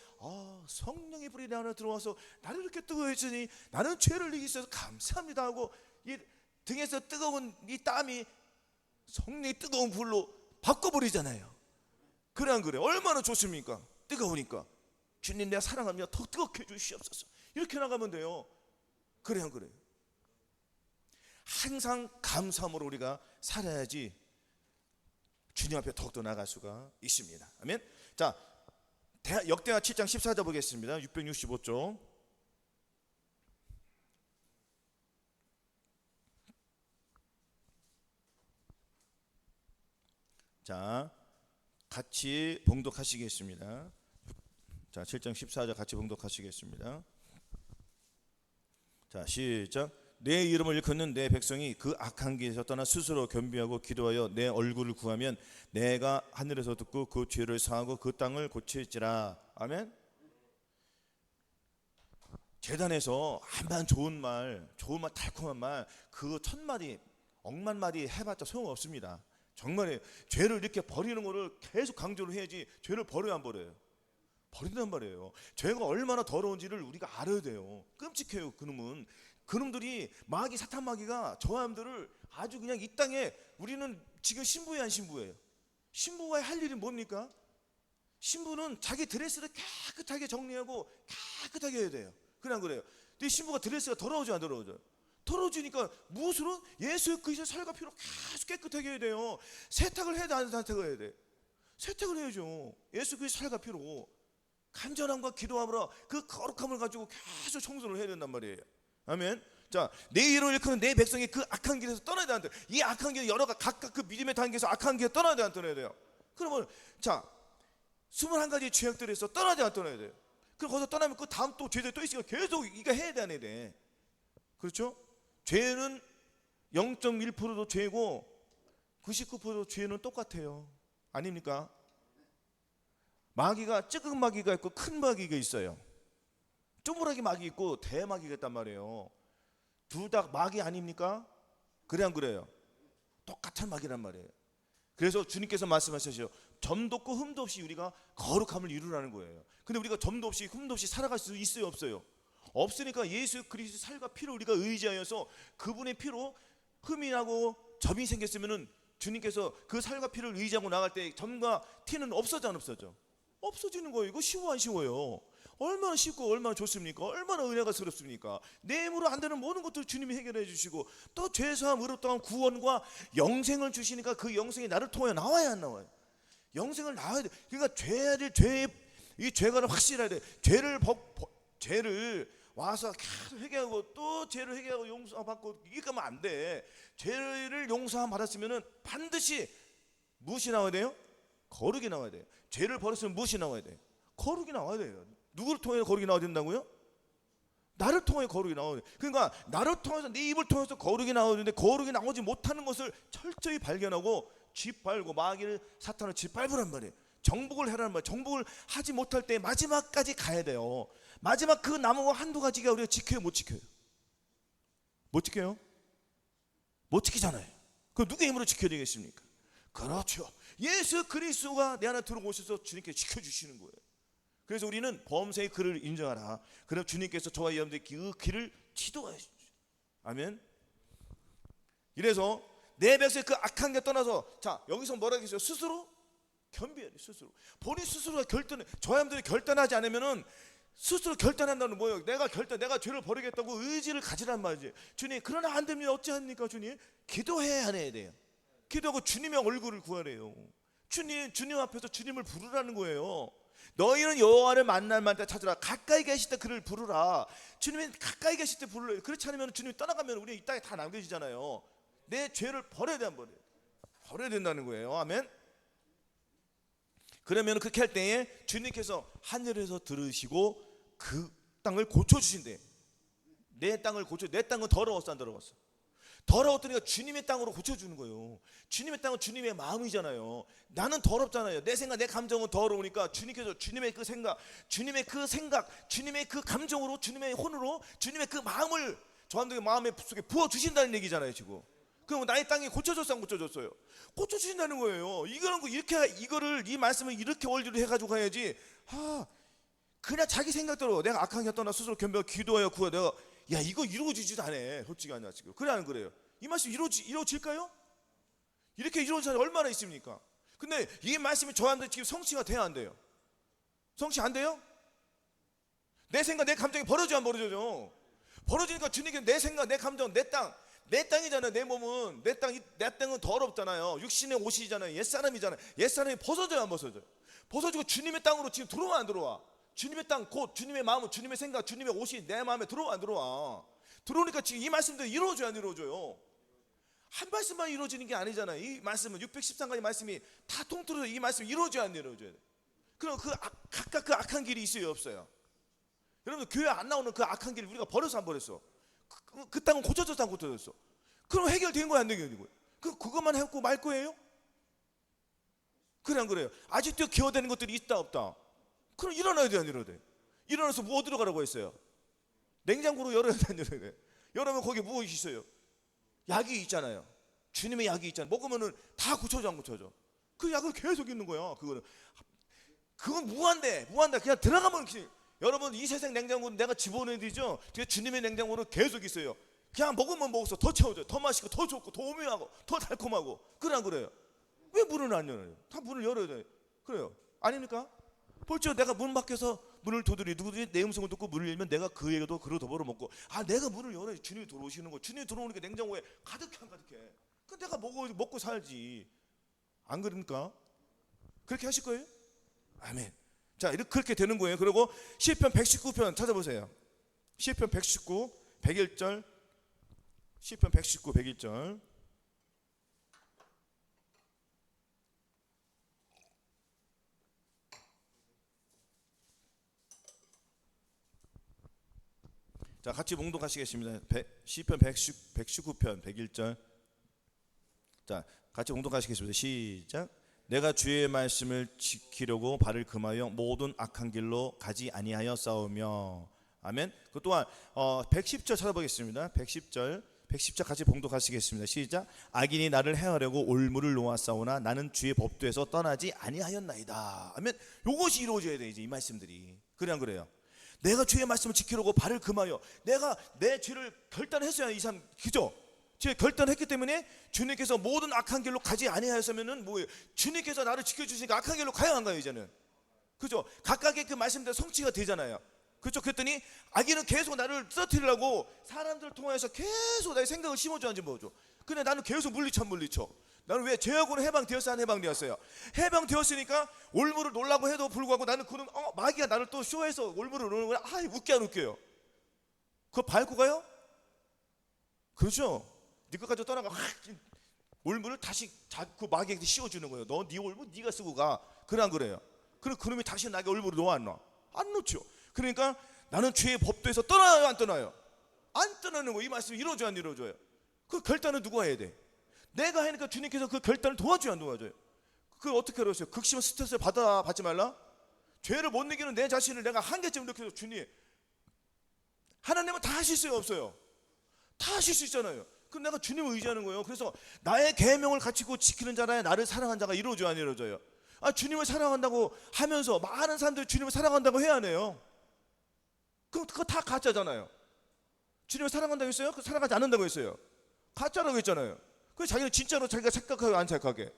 성령의 불이 내 안에 들어와서 나를 이렇게 뜨거워 했으니 나는 죄를 이기기 위해서 감사합니다 하고, 이 등에서 뜨거운 이 땀이 성령의 뜨거운 불로 바꿔버리잖아요. 그래 안 그래? 얼마나 좋습니까? 뜨거우니까 주님, 내가 사랑합니다, 더 뜨겁게 해주시옵소서, 이렇게 나가면 돼요. 그래 안 그래? 항상 감사함으로 우리가 살아야지 주님 앞에 더욱더 나갈 수가 있습니다. 아멘. 자, 역대하 7장 14절 보겠습니다. 665쪽. 자, 같이 봉독하시겠습니다. 자, 7장 14절 같이 봉독하시겠습니다. 자, 시작. 내 이름을 일컫는 내 백성이 그 악한 길에서 떠나 스스로 겸비하고 기도하여 내 얼굴을 구하면 내가 하늘에서 듣고 그 죄를 사하고 그 땅을 고칠지라. 아멘. 재단에서 한번 좋은 말 달콤한 말 그 1000마디 10,000마디 해봤자 소용없습니다. 정말 죄를 이렇게 버리는 거를 계속 강조를 해야지. 죄를 버려야 안 버려요? 버린단 말이에요. 죄가 얼마나 더러운지를 우리가 알아야 돼요. 끔찍해요. 그놈들이 마귀 사탄 마귀가 저 사람들을 아주 그냥 이 땅에, 우리는 지금 신부예요 안 신부예요? 신부가 할 일이 뭡니까? 신부는 자기 드레스를 깨끗하게 정리하고 깨끗하게 해야 돼요. 그래 안 그래요? 근데 신부가 드레스가 더러워져 안 더러워져요? 더러워지니까 무엇으로? 예수 그리스도의 살과 피로 계속 깨끗하게 해야 돼요. 세탁을 해야 돼 안 세탁을 해야 돼? 세탁을 해야죠. 예수 그리스도의 살과 피로 간절함과 기도함으로 그 거룩함을 가지고 계속 청소를 해야 된단 말이에요. 아멘. 자, 내 이름을 일컫는 내 백성이 그 악한 길에서 떠나야 되는데, 이 악한 길 여러가 각각 그 믿음의 단계에서 악한 길에 떠나야 돼 안 떠나야 돼요? 그러면 자 21가지 죄악들에서 떠나야 돼 안 떠나야 돼요? 그럼 거기서 떠나면 그 다음 또 죄들이 또 있으니까 계속 이거 해야 돼 안 해야 돼? 그렇죠? 죄는 0.1%도 죄고 99%도 죄는 똑같아요. 아닙니까? 마귀가 찌극 마귀가 있고 큰 마귀가 있어요. 쪼무라기 마귀 있고 대마귀가 있단 말이에요. 둘 다 마귀 아닙니까? 그래 안 그래요? 똑같은 마귀란 말이에요. 그래서 주님께서 말씀하셨죠. 점도 없고 흠도 없이 우리가 거룩함을 이루라는 거예요. 근데 우리가 점도 없이 흠도 없이 살아갈 수 있어요 없어요? 없으니까 예수 그리스도의 살과 피로 우리가 의지하여서 그분의 피로 흠이 나고 점이 생겼으면은 주님께서 그 살과 피를 의지하고 나갈 때 점과 티는 없어져 안 없어져? 없어지는 거예요. 이거 쉬워 안 쉬워요? 얼마나 쉽고 얼마나 좋습니까? 얼마나 은혜가 스럽습니까? 내 힘으로 안 되는 모든 것들 주님이 해결해 주시고 또 죄사함 의롭다함 구원과 영생을 주시니까 그 영생이 나를 통해 나와야 안 나와요? 영생을 나와야 돼. 그러니까 이 죄가 확실해야 돼. 죄를 와서 계속 회개하고 또 죄를 회개하고 용서받고 이게 가면 안 돼. 죄를 용서함 받았으면은 반드시 무엇이 나와야 돼요? 거룩이 나와야 돼요. 죄를 버렸으면 무엇이 나와야 돼요? 거룩이 나와야 돼요. 누구를 통해 거룩이 나와야 된다고요? 나를 통해 거룩이 나와야 돼요. 그러니까 나를 통해서 내 입을 통해서 거룩이 나와야 되는데 거룩이 나오지 못하는 것을 철저히 발견하고 짓밟고 마귀를 사탄을 짓밟으란 말이에요. 정복을 해라는 말이에요. 정복을 하지 못할 때 마지막까지 가야 돼요. 마지막 그 남은 한두 가지가 우리가 지켜요 못 지켜요? 못 지켜요? 못 지키잖아요. 그럼 누구의 힘으로 지켜야 되겠습니까? 그렇죠. 예수 그리스도가 내 안에 들어오셔서 주님께 지켜주시는 거예요. 그래서 우리는 범사의 그를 인정하라. 그럼 주님께서 저와 여러분들의 그 길을 지도하여 주십시오. 아멘. 이래서 내 백성의 그 악한 게 떠나서, 자 여기서 뭐라고 했어요? 스스로 겸비해야 돼. 스스로 본인 스스로가 결단해. 저 사람들이 결단하지 않으면은 스스로 결단한다는 뭐예요? 내가 내가 죄를 버리겠다고 의지를 가지란 말이지. 주님 그러나 안 됩니다. 어찌합니까 주님? 기도해야 해야 돼요. 기도하고 주님의 얼굴을 구하래요. 주님 앞에서 주님을 부르라는 거예요. 너희는 여호와를 만날 만때 찾으라. 가까이 계실 때 그를 부르라. 주님이 가까이 계실 때 부르래요. 그렇지 않으면 주님이 떠나가면 우리 이 땅에 다 남겨지잖아요. 내 죄를 버려야 돼 안 버려야 돼? 버려야 된다는 거예요. 아멘. 그러면 그렇게 할 때에 주님께서 하늘에서 들으시고 그 땅을 고쳐주신대. 내 땅을 내 땅은 더러웠어 안 더러웠어? 더러웠더니까 주님의 땅으로 고쳐주는 거예요. 주님의 땅은 주님의 마음이잖아요. 나는 더럽잖아요. 내 생각 내 감정은 더러우니까 주님께서 주님의 그 생각 주님의 그 감정으로 주님의 혼으로 주님의 그 마음을 저한테 마음의 속에 부어주신다는 얘기잖아요 지금. 그럼 나의 땅이 고쳐졌어 안 고쳐졌어요? 고쳐주신다는 거예요. 이거를 이 말씀을 이렇게 원리로 해가지고 가야지. 그냥 자기 생각대로 내가 악한 게 떠나 스스로 겸비하고 기도하여 구하. 내가 야 이거 이루어지지도 않아. 솔직히 아니야 지금. 그래 안 그래요? 이 말씀 이루어질까요? 이렇게 이루어진 사람이 얼마나 있습니까? 근데 이 말씀이 저한테 지금 성취가 돼야 안 돼요? 성취 안 돼요? 내 생각 내 감정이 벌어져 안 벌어져요? 벌어지니까 주님께서 내 생각 내 감정 내 땅이잖아요. 내 몸은 내 땅은 더럽잖아요. 육신의 옷이잖아요. 옛사람이잖아요. 옛사람이 벗어져야 안 벗어져요? 벗어지고 주님의 땅으로 지금 들어와 안 들어와? 주님의 땅 곧 주님의 마음은 주님의 생각 주님의 옷이 내 마음에 들어와 안 들어와? 들어오니까 지금 이 말씀도 이루어져야 안 이루어져요? 한 말씀만 이루어지는 게 아니잖아요. 이 말씀은 613가지 말씀이 다 통틀어서 이 말씀이 이루어져야 안 이루어져야 돼. 그럼 각각 그 악한 길이 있어요, 없어요? 여러분 교회 안 나오는 그 악한 길 우리가 버려서 안 버렸어? 그 땅은 고쳐졌어 안 고쳐졌어? 그럼 해결된 거야 안 되는 거야? 그것만 해갖고 말 거예요? 그래 안 그래요? 아직도 기어대는 것들이 있다 없다? 그럼 일어나야 돼 안 일어나야 돼? 일어나서 뭐 어디로 가라고 했어요? 냉장고로 열어야 돼 안 열어야 돼? 열으면 거기에 무엇이 있어요? 약이 있잖아요. 주님의 약이 있잖아요. 먹으면은 다 고쳐져 안 고쳐져? 그 약을 계속 있는 거야. 그건 무한대. 그냥 들어가면 여러분 이 세상 냉장고는 내가 집어넣어야되죠. 주님의 냉장고는 계속 있어요. 그냥 먹으면 먹었어. 더 채워져. 더 맛있고 더 좋고 더 오묘하고 더 달콤하고. 그래 안 그래요? 왜 문을 안 열어요? 다 문을 열어야 돼. 그래요. 아닙니까? 볼지어 내가 문 밖에서 문을 두드리 누구든지 내 음성을 듣고 문을 열면 내가 그에게도 그로 더불어 먹고. 내가 문을 열어야 주님이 들어오시는 거. 주님이 들어오니까 냉장고에 가득해 안 가득해? 그 내가 먹고 살지. 안 그럽니까? 그렇게 하실 거예요? 아멘. 자, 이렇게 그렇게 되는 거예요. 그리고 시편 119편 찾아보세요. 시편 119 101절. 시편 119 101절. 자, 같이 봉독하시겠습니다. 시편 119편 101절. 자, 같이 봉독하시겠습니다. 시작. 내가 주의 말씀을 지키려고 발을 금하여 모든 악한 길로 가지 아니하여 싸우며. 아멘. 그 또한 110절 찾아보겠습니다. 110절 같이 봉독하시겠습니다. 시작. 악인이 나를 해하려고 올무를 놓아 싸우나 나는 주의 법도에서 떠나지 아니하였나이다. 아멘. 요것이 이루어져야 돼 이제 이 말씀들이. 그래 안 그래요? 내가 주의 말씀을 지키려고 발을 금하여 내가 내 죄를 결단했어야 이 사람 그죠? 제 결단했기 때문에 주님께서 모든 악한 길로 가지 아니하였으면은 뭐예요? 주님께서 나를 지켜주시니까 악한 길로 가야 안 가요 이제는? 그죠? 각각의 그 말씀대로 성취가 되잖아요. 그렇죠? 그랬더니 악인은 계속 나를 쓰러뜨리려고 사람들을 통해서 계속 나의 생각을 심어줘 안 심어줘? 근데 나는 계속 물리쳐. 나는 왜 죄하고는 해방되었어요? 안 해방되었어요? 해방되었으니까 올무를 놓으려고 해도 불구하고 나는 그는 마귀가 나를 또 쇼해서 올무를 놓는 거야. 웃게 안 웃겨요? 그거 밟고 가요? 그렇죠? 네 것까지 떠나가 올무를 다시 그 마귀에게 씌워주는 거예요. 너 네 올무 네가 쓰고 가. 그래 안 그래요? 그럼 그놈이 다시 나에게 올무를 놓아 안 놔? 안 놓죠. 그러니까 나는 죄의 법도에서 떠나요 안 떠나요? 안 떠나는 거예요. 이 말씀이 이루어져요 안 이루어져요? 그 결단은 누가 해야 돼? 내가 하니까 주님께서 그 결단을 도와줘요 안 도와줘요? 그걸 어떻게 알았어요? 극심한 스트레스를 받지 말라? 죄를 못 이기는 내 자신을 내가 한계점 느껴서 주님 하나님은 다 하실 수 없어요. 다 하실 수 있잖아요. 그럼 내가 주님을 의지하는 거예요. 그래서 나의 계명을 갖추고 지키는 자라야 나를 사랑한 자가 이루어져요 안 이루어져요? 주님을 사랑한다고 하면서 많은 사람들이 주님을 사랑한다고 해야 하네요. 그럼 그거 다 가짜잖아요. 주님을 사랑한다고 했어요? 그 사랑하지 않는다고 했어요? 가짜라고 했잖아요. 그래서 자기는 진짜로 자기가 착각하고 안 착각해?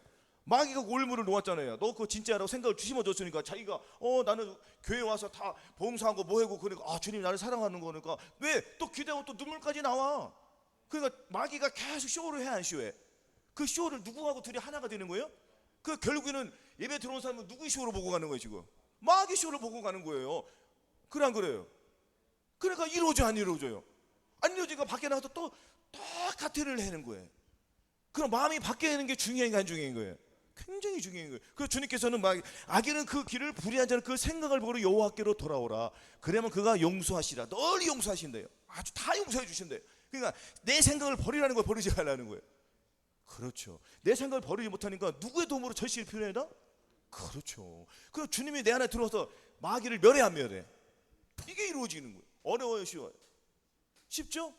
마귀가 올무를 놓았잖아요. 너 그거 진짜라고 생각을 심어줬으니까 자기가 나는 교회 와서 다 봉사하고 뭐하고 그러니까 주님 나를 사랑하는 거니까 왜 또 기대고 또 눈물까지 나와? 그러니까 마귀가 계속 쇼를 해 안 쇼해? 그 쇼를 누구하고 둘이 하나가 되는 거예요? 그 결국에는 예배 들어온 사람은 누구의 쇼를 보고 가는 거예요 지금? 마귀 쇼를 보고 가는 거예요. 그래 안 그래요? 그러니까 이루어져 안 이루어져요? 안 이루어지니까 밖에 나가서 또 똑같은 일을 하는 거예요. 그럼 마음이 바뀌는 게 중요한가 안 중요한 거예요? 굉장히 중요한 거예요. 그래서 주님께서는 악인은 그 길을 불의한 자는 그 생각을 보고 여호와께로 돌아오라. 그러면 그가 용서하시라. 널리 용서하신대요. 아주 다 용서해 주신대요. 그러니까 내 생각을 버리라는 걸 버리지 말라는 거예요. 그렇죠. 내 생각을 버리지 못하니까 누구의 도움으로 절실히 필요하다? 그렇죠. 그럼 주님이 내 안에 들어와서 마귀를 멸해 안 멸해? 이게 이루어지는 거예요. 어려워요 쉬워요? 쉽죠?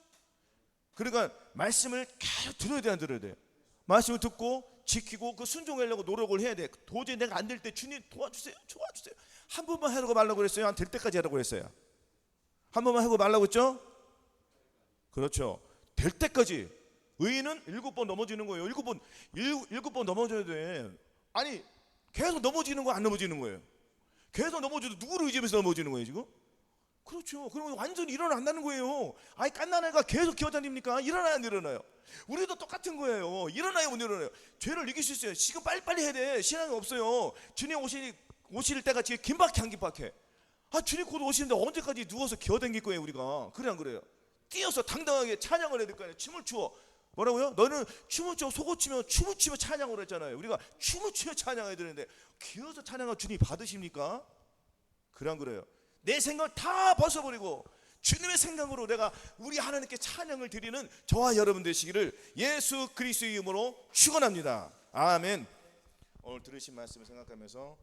그러니까 말씀을 계속 들어야 돼 안 들어야 돼? 말씀을 듣고 지키고 그 순종하려고 노력을 해야 돼. 도저히 내가 안 될 때 주님 도와주세요. 한 번만 하라고 말라고 그랬어요? 안 될 때까지 하라고 그랬어요? 한 번만 하고 말라고 했죠? 그렇죠. 될 때까지. 의인은 7번 넘어지는 거예요. 7번 넘어져야 돼. 아니 계속 넘어지는 거 안 넘어지는 거예요? 계속 넘어져도 누구를 의지하면서 넘어지는 거예요 지금? 그렇죠. 그러면 완전히 일어난다는 거예요. 깐난 애가 계속 기어다닙니까? 일어나야 안 일어나요? 우리도 똑같은 거예요. 일어나요 못 일어나요? 죄를 이길 수 있어요. 지금 빨리빨리 해야 돼. 시간이 없어요. 주님 오실 때가 지금 긴박해 안 긴박해? 주님 곧 오시는데 언제까지 누워서 기어다닐 거예요 우리가? 그래 안 그래요? 뛰어서 당당하게 찬양을 해야 될 거 아니에요. 춤을 추어. 뭐라고요? 너는 춤을 춰 속옷 치며 춤을 추며 찬양으로 했잖아요. 우리가 춤을 추며 찬양해야 되는데 기어서 찬양을 주님 받으십니까? 그래 안 그래요? 내 생각을 다 벗어버리고 주님의 생각으로 내가 우리 하나님께 찬양을 드리는 저와 여러분 되시기를 예수 그리스도의 이름으로 축원합니다. 아멘. 오늘 들으신 말씀을 생각하면서